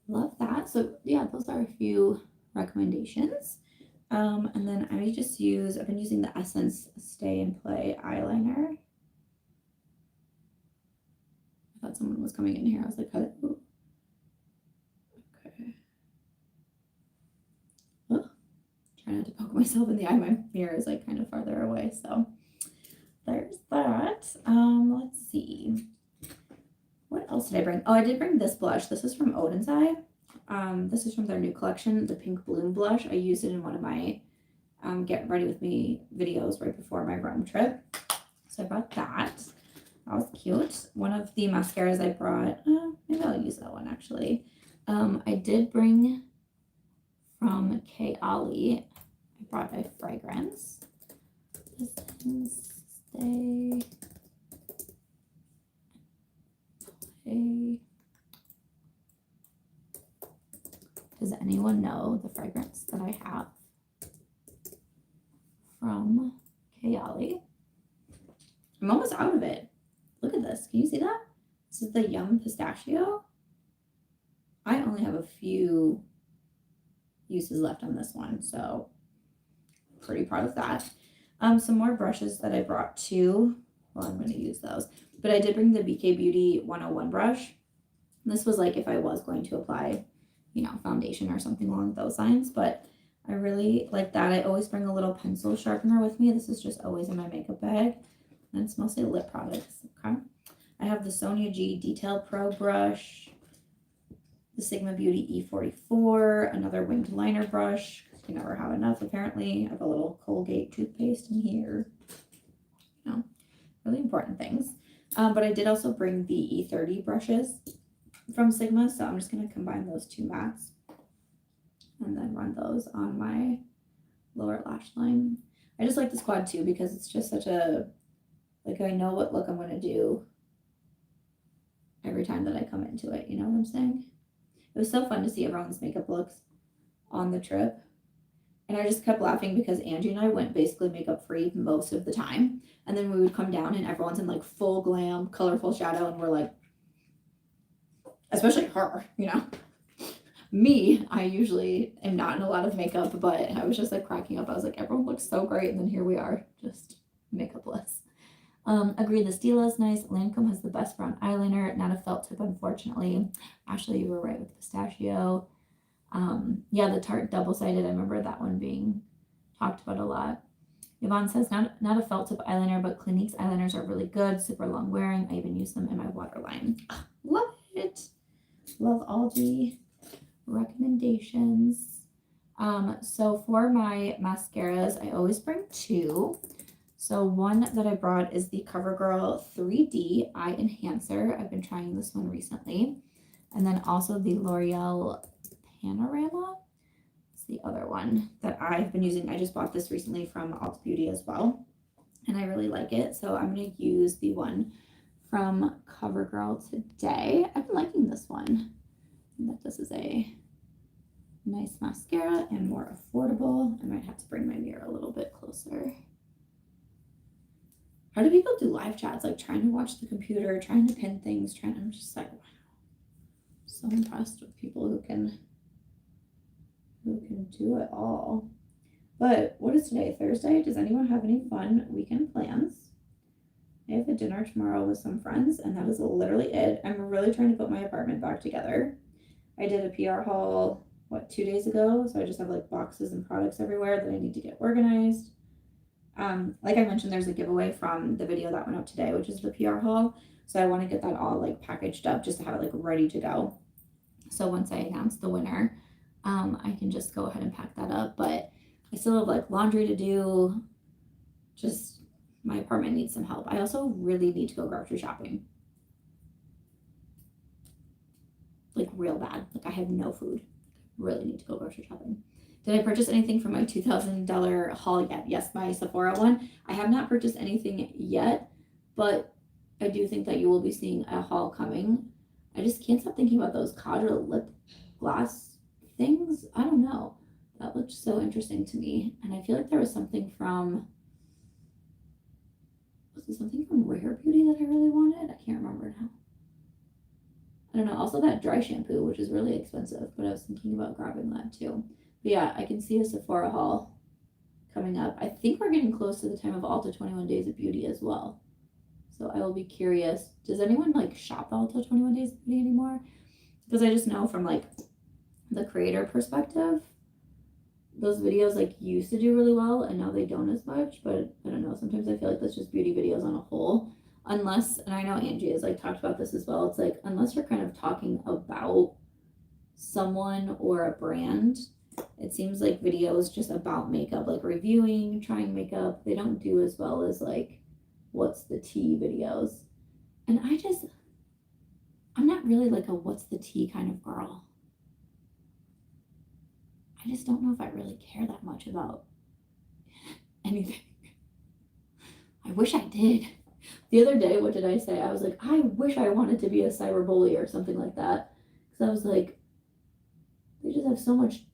Love that. So yeah, those are a few recommendations. And then I've been using the Essence Stay and Play eyeliner. I thought someone was coming in here. I was like, oh. Okay. Oh, trying not to poke myself in the eye. My mirror is like kind of farther away. So there's that. Let's see. What else did I bring? Oh, I did bring this blush. This is from Odin's Eye. This is from their new collection, the Pink Bloom blush. I used it in one of my Get Ready With Me videos right before my Rome trip. So I brought that. That was cute. One of the mascaras I brought, maybe I'll use that one actually. I did bring from Kokie. I brought a fragrance. This is Stay. Does anyone know the fragrance that I have from Kokie? I'm almost out of it. Look at this. Can you see that? This is the Yum Pistachio. I only have a few uses left on this one, so pretty proud of that. Some more brushes that I brought too. Well, I'm going to use those. But I did bring the BK Beauty 101 brush. This was like if I was going to apply, foundation or something along those lines. But I really like that. I always bring a little pencil sharpener with me. This is just always in my makeup bag. And it's mostly lip products. Okay. I have the Sonia G Detail Pro brush, the Sigma Beauty E44, another winged liner brush. You never have enough, apparently. I have a little Colgate toothpaste in here. Really important things. But I did also bring the E30 brushes from Sigma, so I'm just going to combine those 2 mats and then run those on my lower lash line. I just like this quad too because it's just such a, like, I know what look I'm going to do every time that I come into it, you know what I'm saying? It was so fun to see everyone's makeup looks on the trip. And I just kept laughing because Angie and I went basically makeup free most of the time. And then we would come down and everyone's in like full glam, colorful shadow. And we're like, especially her, Me, I usually am not in a lot of makeup, but I was just like cracking up. I was like, everyone looks so great. And then here we are, just makeupless. Agreed, the Stila is nice. Lancome has the best brown eyeliner. Not a felt tip, unfortunately. Ashley, you were right with pistachio. Yeah, the Tarte double-sided, I remember that one being talked about a lot. Yvonne says, not a felt tip eyeliner, but Clinique's eyeliners are really good, super long wearing. I even use them in my waterline. Love it. Love all the recommendations. So for my mascaras, I always bring two. So one that I brought is the CoverGirl 3D Eye Enhancer. I've been trying this one recently. And then also the L'Oreal Panorama. It's the other one that I've been using. I just bought this recently from Ulta Beauty as well. And I really like it. So I'm going to use the one from CoverGirl today. I've been liking this one. And that this is a nice mascara and more affordable. I might have to bring my mirror a little bit closer. How do people do live chats? Like trying to watch the computer, trying to pin things, I'm just like, wow. So impressed with people who can do it all. But what is today? Thursday? Does anyone have any fun weekend plans? I have a dinner tomorrow with some friends, and that is literally it. I'm really trying to put my apartment back together. I did a PR haul, 2 days ago? So I just have like boxes and products everywhere that I need to get organized. Like I mentioned, there's a giveaway from the video that went out today, which is the PR haul. So I want to get that all like packaged up just to have it like ready to go. So once I announce the winner, I can just go ahead and pack that up. But I still have like laundry to do. Just my apartment needs some help. I also really need to go grocery shopping. Like real bad. Like I have no food. Really need to go grocery shopping. Did I purchase anything from my $2,000 haul yet? Yes, my Sephora one. I have not purchased anything yet, but I do think that you will be seeing a haul coming. I just can't stop thinking about those Kaja lip gloss things. I don't know. That looked so interesting to me. And I feel like there was something from, was it something from Rephr Beauty that I really wanted? I can't remember now. I don't know. Also that dry shampoo, which is really expensive, but I was thinking about grabbing that too. But yeah, I can see a Sephora haul coming up. I think we're getting close to the time of Ulta 21 Days of Beauty as well. So I will be curious. Does anyone like shop Ulta 21 Days of Beauty anymore? Because I just know from like the creator perspective, those videos like used to do really well and now they don't as much. But I don't know. Sometimes I feel like that's just beauty videos on a whole. Unless, and I know Angie has like talked about this as well, it's like unless you're kind of talking about someone or a brand, it seems like videos just about makeup, like reviewing, trying makeup, they don't do as well as like what's the tea videos. And I'm not really like a what's the tea kind of girl. I just don't know if I really care that much about anything. I wish I did. The other day, what did I say? I was like, I wish I wanted to be a cyberbully or something like that. Because I was like, they just have so much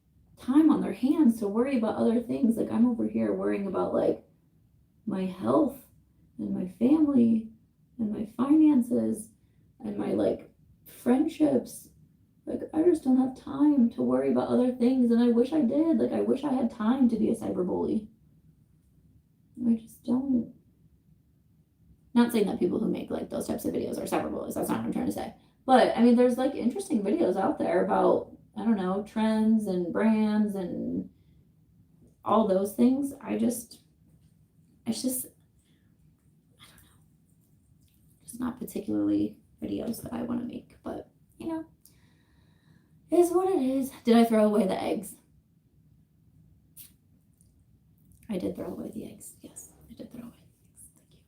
time on their hands to worry about other things. Like I'm over here worrying about like my health and my family and my finances and my like friendships. Like I just don't have time to worry about other things, and I wish I did. Like I wish I had time to be a cyberbully. I just don't. Not saying that people who make like those types of videos are cyberbullies. That's not what I'm trying to say. But I mean, there's like interesting videos out there about, I don't know, trends and brands and all those things. It's just, I don't know. Just not particularly videos that I want to make, but you know, it is what it is. Did I throw away the eggs? I did throw away the eggs. Yes, I did throw away the eggs. Thank you.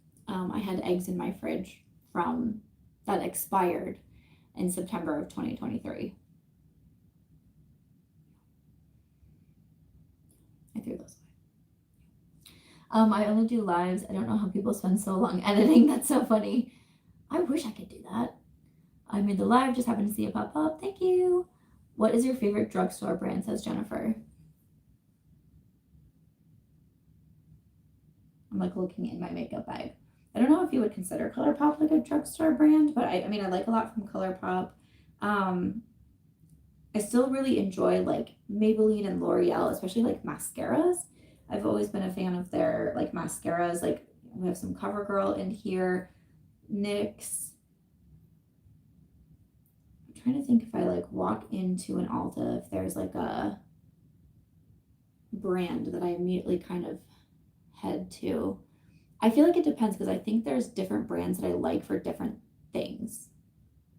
I had eggs in my fridge that expired in September of 2023. I threw those away. I only do lives. I don't know how people spend so long editing. That's so funny. I wish I could do that. I made the live, just happened to see it pop up. Thank you. What is your favorite drugstore brand, says Jennifer? I'm like looking in my makeup bag. I don't know if you would consider Colourpop like a drugstore brand, but I mean, I like a lot from Colourpop. I still really enjoy like Maybelline and L'Oreal, especially like mascaras. I've always been a fan of their like mascaras. Like we have some CoverGirl in here, NYX. I'm trying to think if I like walk into an Ulta, if there's like a brand that I immediately kind of head to. I feel like it depends because I think there's different brands that I like for different things.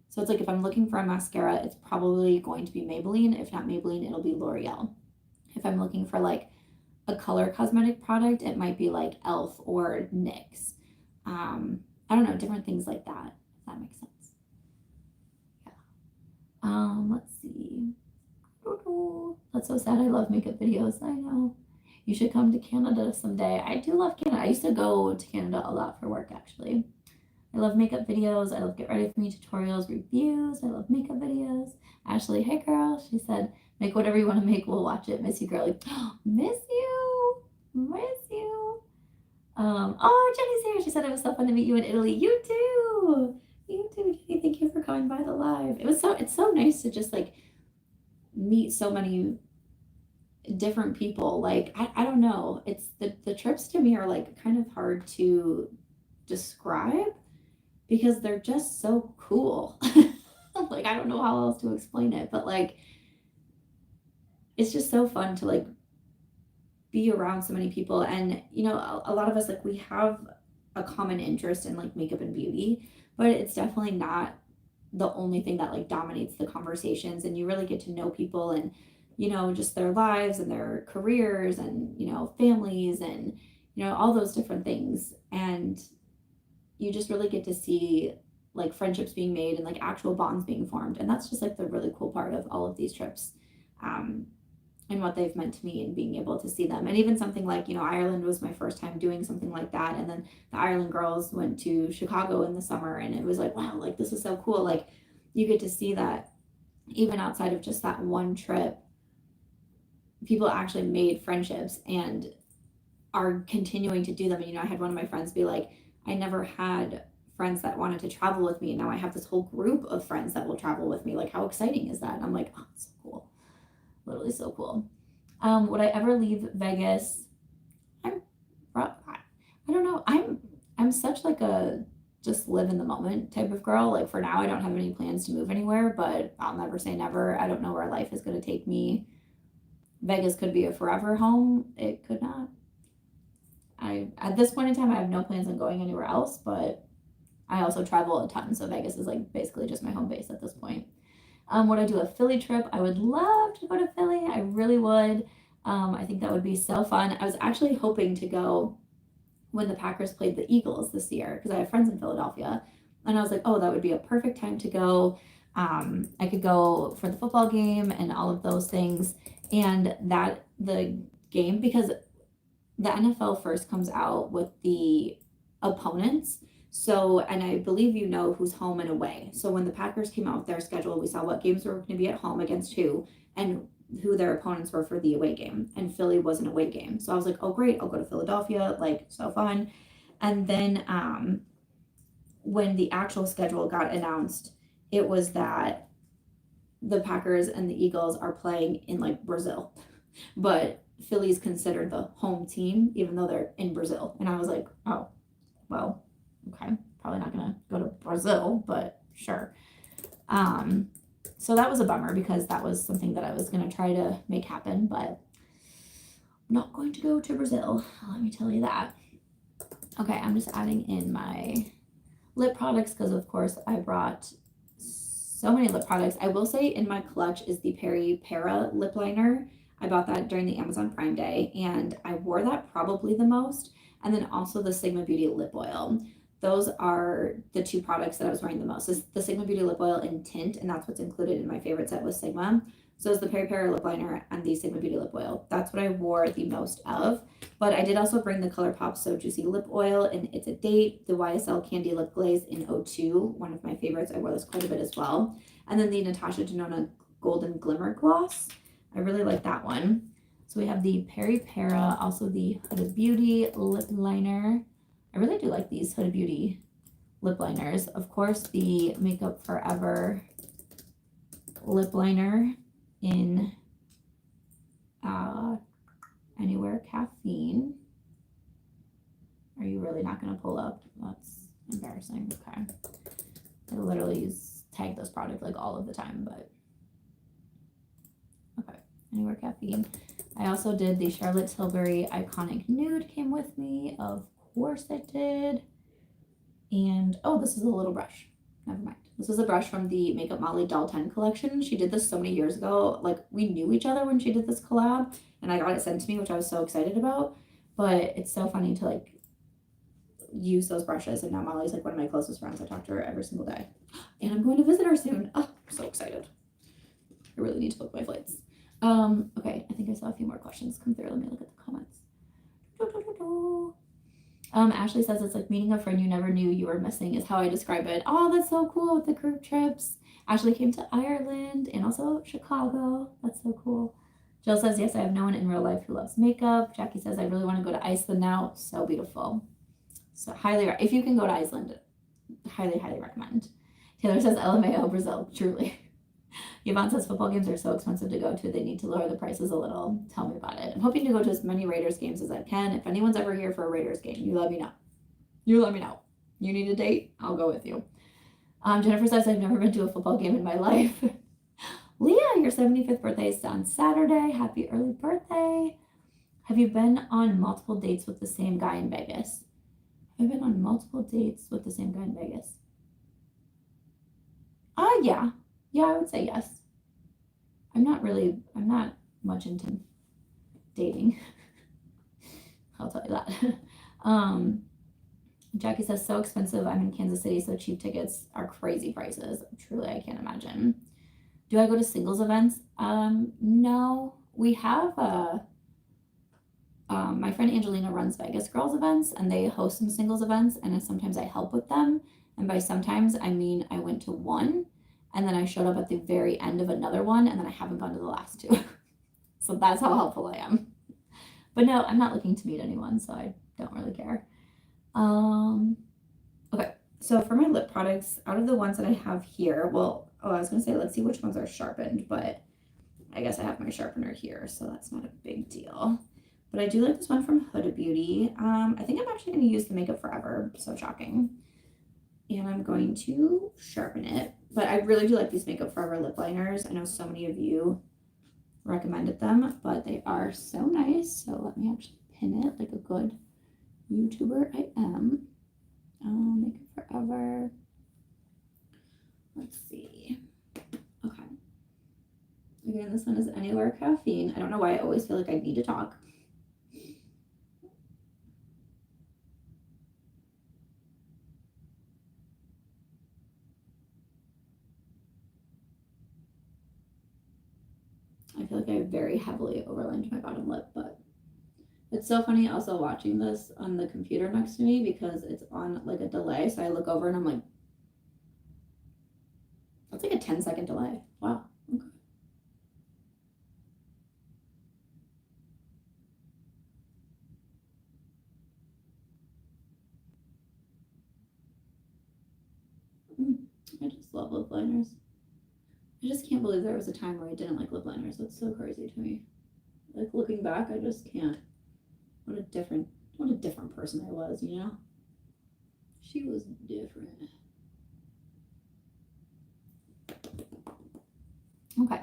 So it's like if I'm looking for a mascara, it's probably going to be Maybelline. If not Maybelline, it'll be L'Oreal. If I'm looking for like a color cosmetic product, it might be like e.l.f. or NYX. I don't know, different things like that, if that makes sense. Yeah. Let's see. That's so sad. I love makeup videos. I know. You should come to Canada someday. I do love Canada. I used to go to Canada a lot for work, actually. I love makeup videos. I love get ready for me tutorials, reviews. I love makeup videos. Ashley, hey girl. She said, make whatever you want to make. We'll watch it. Miss you, girlie. Miss you. Miss you. Oh, Jenny's here. She said it was so fun to meet you in Italy. You too. You too, Jenny. Thank you for coming by the live. It's so nice to just like meet so many different people. Like I don't know. It's the trips to me are like kind of hard to describe because they're just so cool. Like I don't know how else to explain it, but like it's just so fun to like be around so many people. And you know, a lot of us, like, we have a common interest in like makeup and beauty, but it's definitely not the only thing that like dominates the conversations. And you really get to know people and, you know, just their lives and their careers and, you know, families and, you know, all those different things. And you just really get to see like friendships being made and like actual bonds being formed. And that's just like the really cool part of all of these trips. And what they've meant to me and being able to see them. And even something like, you know, Ireland was my first time doing something like that. And then the Ireland girls went to Chicago in the summer and it was like, wow, like this is so cool. Like you get to see that even outside of just that one trip, people actually made friendships and are continuing to do them. And, you know, I had one of my friends be like, I never had friends that wanted to travel with me. And now I have this whole group of friends that will travel with me. Like, how exciting is that? And I'm like, oh, it's so cool. Literally so cool. Would I ever leave Vegas? I don't know. I'm such like a just live in the moment type of girl. Like for now, I don't have any plans to move anywhere, but I'll never say never. I don't know where life is going to take me. Vegas could be a forever home. It could not. At this point in time, I have no plans on going anywhere else, but I also travel a ton. So Vegas is like basically just my home base at this point. Would I do a Philly trip? I would love to go to Philly. I really would. I think that would be so fun. I was actually hoping to go when the Packers played the Eagles this year because I have friends in Philadelphia. And I was like, oh, that would be a perfect time to go. I could go for the football game and all of those things. And that the game, because the NFL first comes out with the opponents. So, and I believe you know who's home and away. So when the Packers came out with their schedule, we saw what games were going to be at home against who and who their opponents were for the away game. And Philly was an away game. So I was like, oh, great, I'll go to Philadelphia. Like, so fun. And then when the actual schedule got announced, it was that the Packers and the Eagles are playing in like Brazil. But Philly's considered the home team, even though they're in Brazil. And I was like, oh, well, okay, probably not gonna go to Brazil, but sure. So that was a bummer because that was something that I was gonna try to make happen, but I'm not going to go to Brazil, let me tell you that. Okay, I'm just adding in my lip products because of course I brought so many lip products. I will say in my clutch is the Peri Para lip liner. I bought that during the Amazon Prime Day and I wore that probably the most. And then also the Sigma Beauty lip oil. Those are the two products that I was wearing the most. It's the Sigma Beauty lip oil in tint, and that's what's included in my favorite set with Sigma. So it's the Peri Para lip liner and the Sigma Beauty lip oil. That's what I wore the most of. But I did also bring the Colourpop So Juicy lip oil in It's a Date, the YSL Candy Lip Glaze in 02, one of my favorites. I wore this quite a bit as well. And then the Natasha Denona Golden Glimmer Gloss. I really like that one. So we have the Peri Para, also the Huda Beauty lip liner. I really do like these Huda Beauty lip liners. Of course, the Makeup Forever lip liner in Anywhere Caffeine. Are you really not going to pull up? That's embarrassing. Okay. I literally tag this product like all of the time, but okay. Anywhere Caffeine. I also did the Charlotte Tilbury Iconic Nude came with me. Of course it did. And, oh, this is a little brush. never mind. This was a brush from the Makeup Molly Doll 10 collection. She did this so many years ago. Like, we knew each other when she did this collab, and I got it sent to me, which I was so excited about. But it's so funny to, like, use those brushes, and now Molly's, like, one of my closest friends. I talk to her every single day. And I'm going to visit her soon. Oh, I'm so excited. I really need to book my flights. Okay, I think I saw a few more questions come through. Let me look at the comments. Ashley says it's like meeting a friend you never knew you were missing is how I describe it. Oh, that's so cool with the group trips. Ashley came to Ireland and also Chicago. That's so cool. Jill says, yes, I have no one in real life who loves makeup. Jackie says, I really want to go to Iceland now. So beautiful. So if you can go to Iceland, highly, highly recommend. Taylor says, LMAO, Brazil, truly. Yvonne says, football games are so expensive to go to. They need to lower the prices a little. Tell me about it. I'm hoping to go to as many Raiders games as I can. If anyone's ever here for a Raiders game, you let me know. You let me know. You need a date? I'll go with you. Jennifer says, I've never been to a football game in my life. Leah, your 75th birthday is on Saturday. Happy early birthday. Have you been on multiple dates with the same guy in Vegas? Have you been on multiple dates with the same guy in Vegas? Yeah. Yeah, I would say yes. I'm not much into dating. I'll tell you that. Jackie says, so expensive. I'm in Kansas City, so cheap tickets are crazy prices. Truly, I can't imagine. Do I go to singles events? No. We have my friend Angelina runs Vegas Girls events, and they host some singles events, and sometimes I help with them. And by sometimes, I mean I went to one, and then I showed up at the very end of another one, and then I haven't gone to the last two. So that's how helpful I am. But no, I'm not looking to meet anyone, so I don't really care. Okay, so for my lip products, out of the ones that I have here, I was going to say, let's see which ones are sharpened, but I guess I have my sharpener here, so that's not a big deal. But I do like this one from Huda Beauty. I think I'm actually going to use the Makeup Forever, so shocking. And I'm going to sharpen it. But I really do like these Makeup Forever lip liners. I know so many of you recommended them, but they are so nice. So let me actually pin it like a good YouTuber I am. Makeup Forever. Let's see. Okay. Again, this one is Anywhere Caffeine. I don't know why I always feel like I need to talk. I feel like I very heavily overlined my bottom lip, but it's so funny also watching this on the computer next to me because it's on like a delay. So I look over and I'm like, that's like a 10-second delay. Wow. Okay. I just love lip liners. I just can't believe there was a time where I didn't like lip liners. That's so crazy to me. Like looking back, I just can't. What a different person I was, you know? She was different. Okay.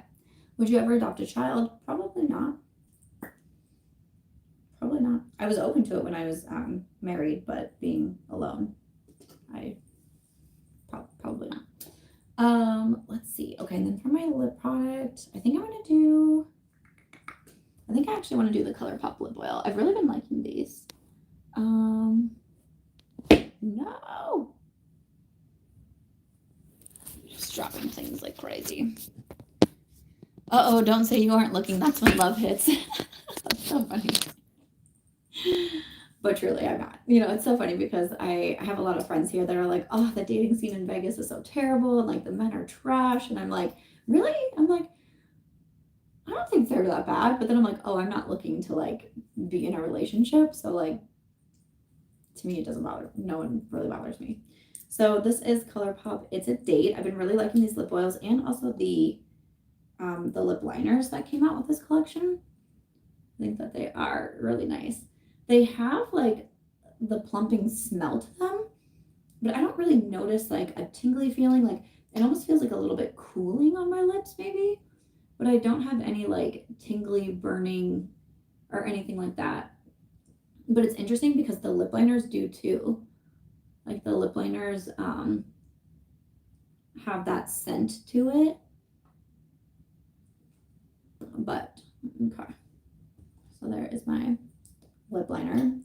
Would you ever adopt a child? Probably not. Probably not. I was open to it when I was married, but being alone, I probably not. Let's see. Okay, and then for my lip product, I think I actually want to do the Colourpop lip oil. I've really been liking these. No. Just dropping things like crazy. Uh-oh, don't say you aren't looking. That's when love hits. That's so funny. But truly, I'm not. You know, it's so funny because I have a lot of friends here that are like, oh, the dating scene in Vegas is so terrible, and like the men are trash. And I'm like, really? I'm like, I don't think they're that bad. But then I'm like, oh, I'm not looking to like be in a relationship. So like, to me, it doesn't bother. No one really bothers me. So this is Colourpop. It's a date. I've been really liking these lip oils and also the lip liners that came out with this collection. I think that they are really nice. They have like the plumping smell to them, but I don't really notice like a tingly feeling. Like it almost feels like a little bit cooling on my lips maybe, but I don't have any like tingly burning or anything like that. But it's interesting because the lip liners do too. Like the lip liners have that scent to it. But okay, so there is my lip liner.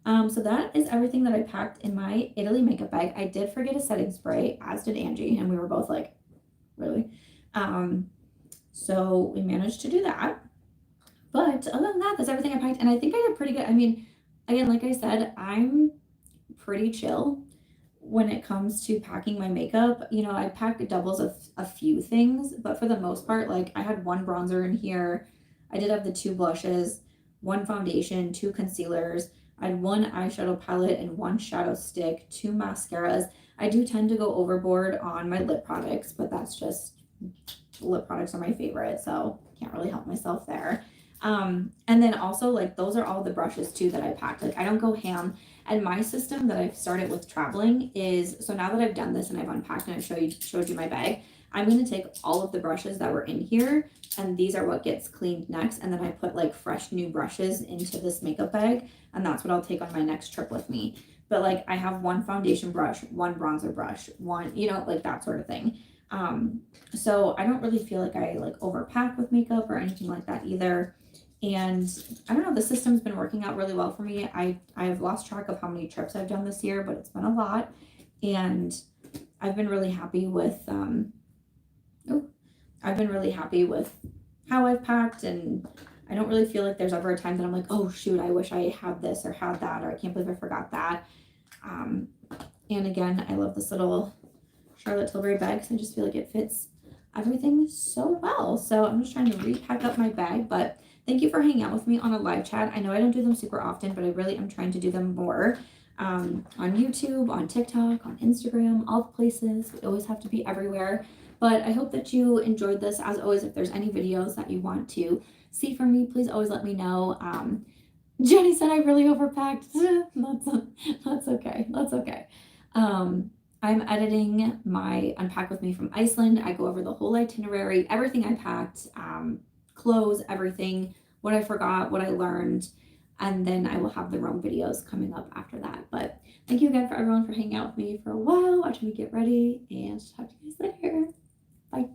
So that is everything that I packed in my Italy makeup bag. I did forget a setting spray, as did Angie, and we were both like, really? So we managed to do that. But other than that, that's everything I packed, and I think I did pretty good. I mean, again, like I said, I'm pretty chill when it comes to packing my makeup. You know, I pack doubles of a few things, but for the most part, like I had one bronzer in here. I did have the 2 blushes, 1 foundation, 2 concealers. I had 1 eyeshadow palette and 1 shadow stick, 2 mascaras. I do tend to go overboard on my lip products, but that's just, lip products are my favorite, so can't really help myself there. And then also, like, those are all the brushes too that I packed. Like, I don't go ham. And my system that I've started with traveling is, so now that I've done this and I've unpacked and I showed you my bag, I'm going to take all of the brushes that were in here, and these are what gets cleaned next. And then I put like fresh new brushes into this makeup bag, and that's what I'll take on my next trip with me. But like, I have 1 foundation brush, 1 bronzer brush, 1, you know, like that sort of thing. So I don't really feel like I like overpack with makeup or anything like that either. And I don't know, the system's been working out really well for me. I've lost track of how many trips I've done this year, but it's been a lot. And I've been really happy with how I've packed, and I don't really feel like there's ever a time that I'm like, oh shoot, I wish I had this or had that, or I can't believe I forgot that. And again, I love this little Charlotte Tilbury bag because I just feel like it fits everything so well. So I'm just trying to repack up my bag, but thank you for hanging out with me on a live chat. I know I don't do them super often, but I really am trying to do them more on YouTube, on TikTok, on Instagram, all the places. We always have to be everywhere. But I hope that you enjoyed this. As always, if there's any videos that you want to see from me, please always let me know. Jenny said I really overpacked. That's okay. That's okay. I'm editing my Unpack With Me from Iceland. I go over the whole itinerary, everything I packed, clothes, everything, what I forgot, what I learned, and then I will have the Rome videos coming up after that. But thank you again for everyone for hanging out with me for a while, watching me get ready, and talk to you guys later. Bye.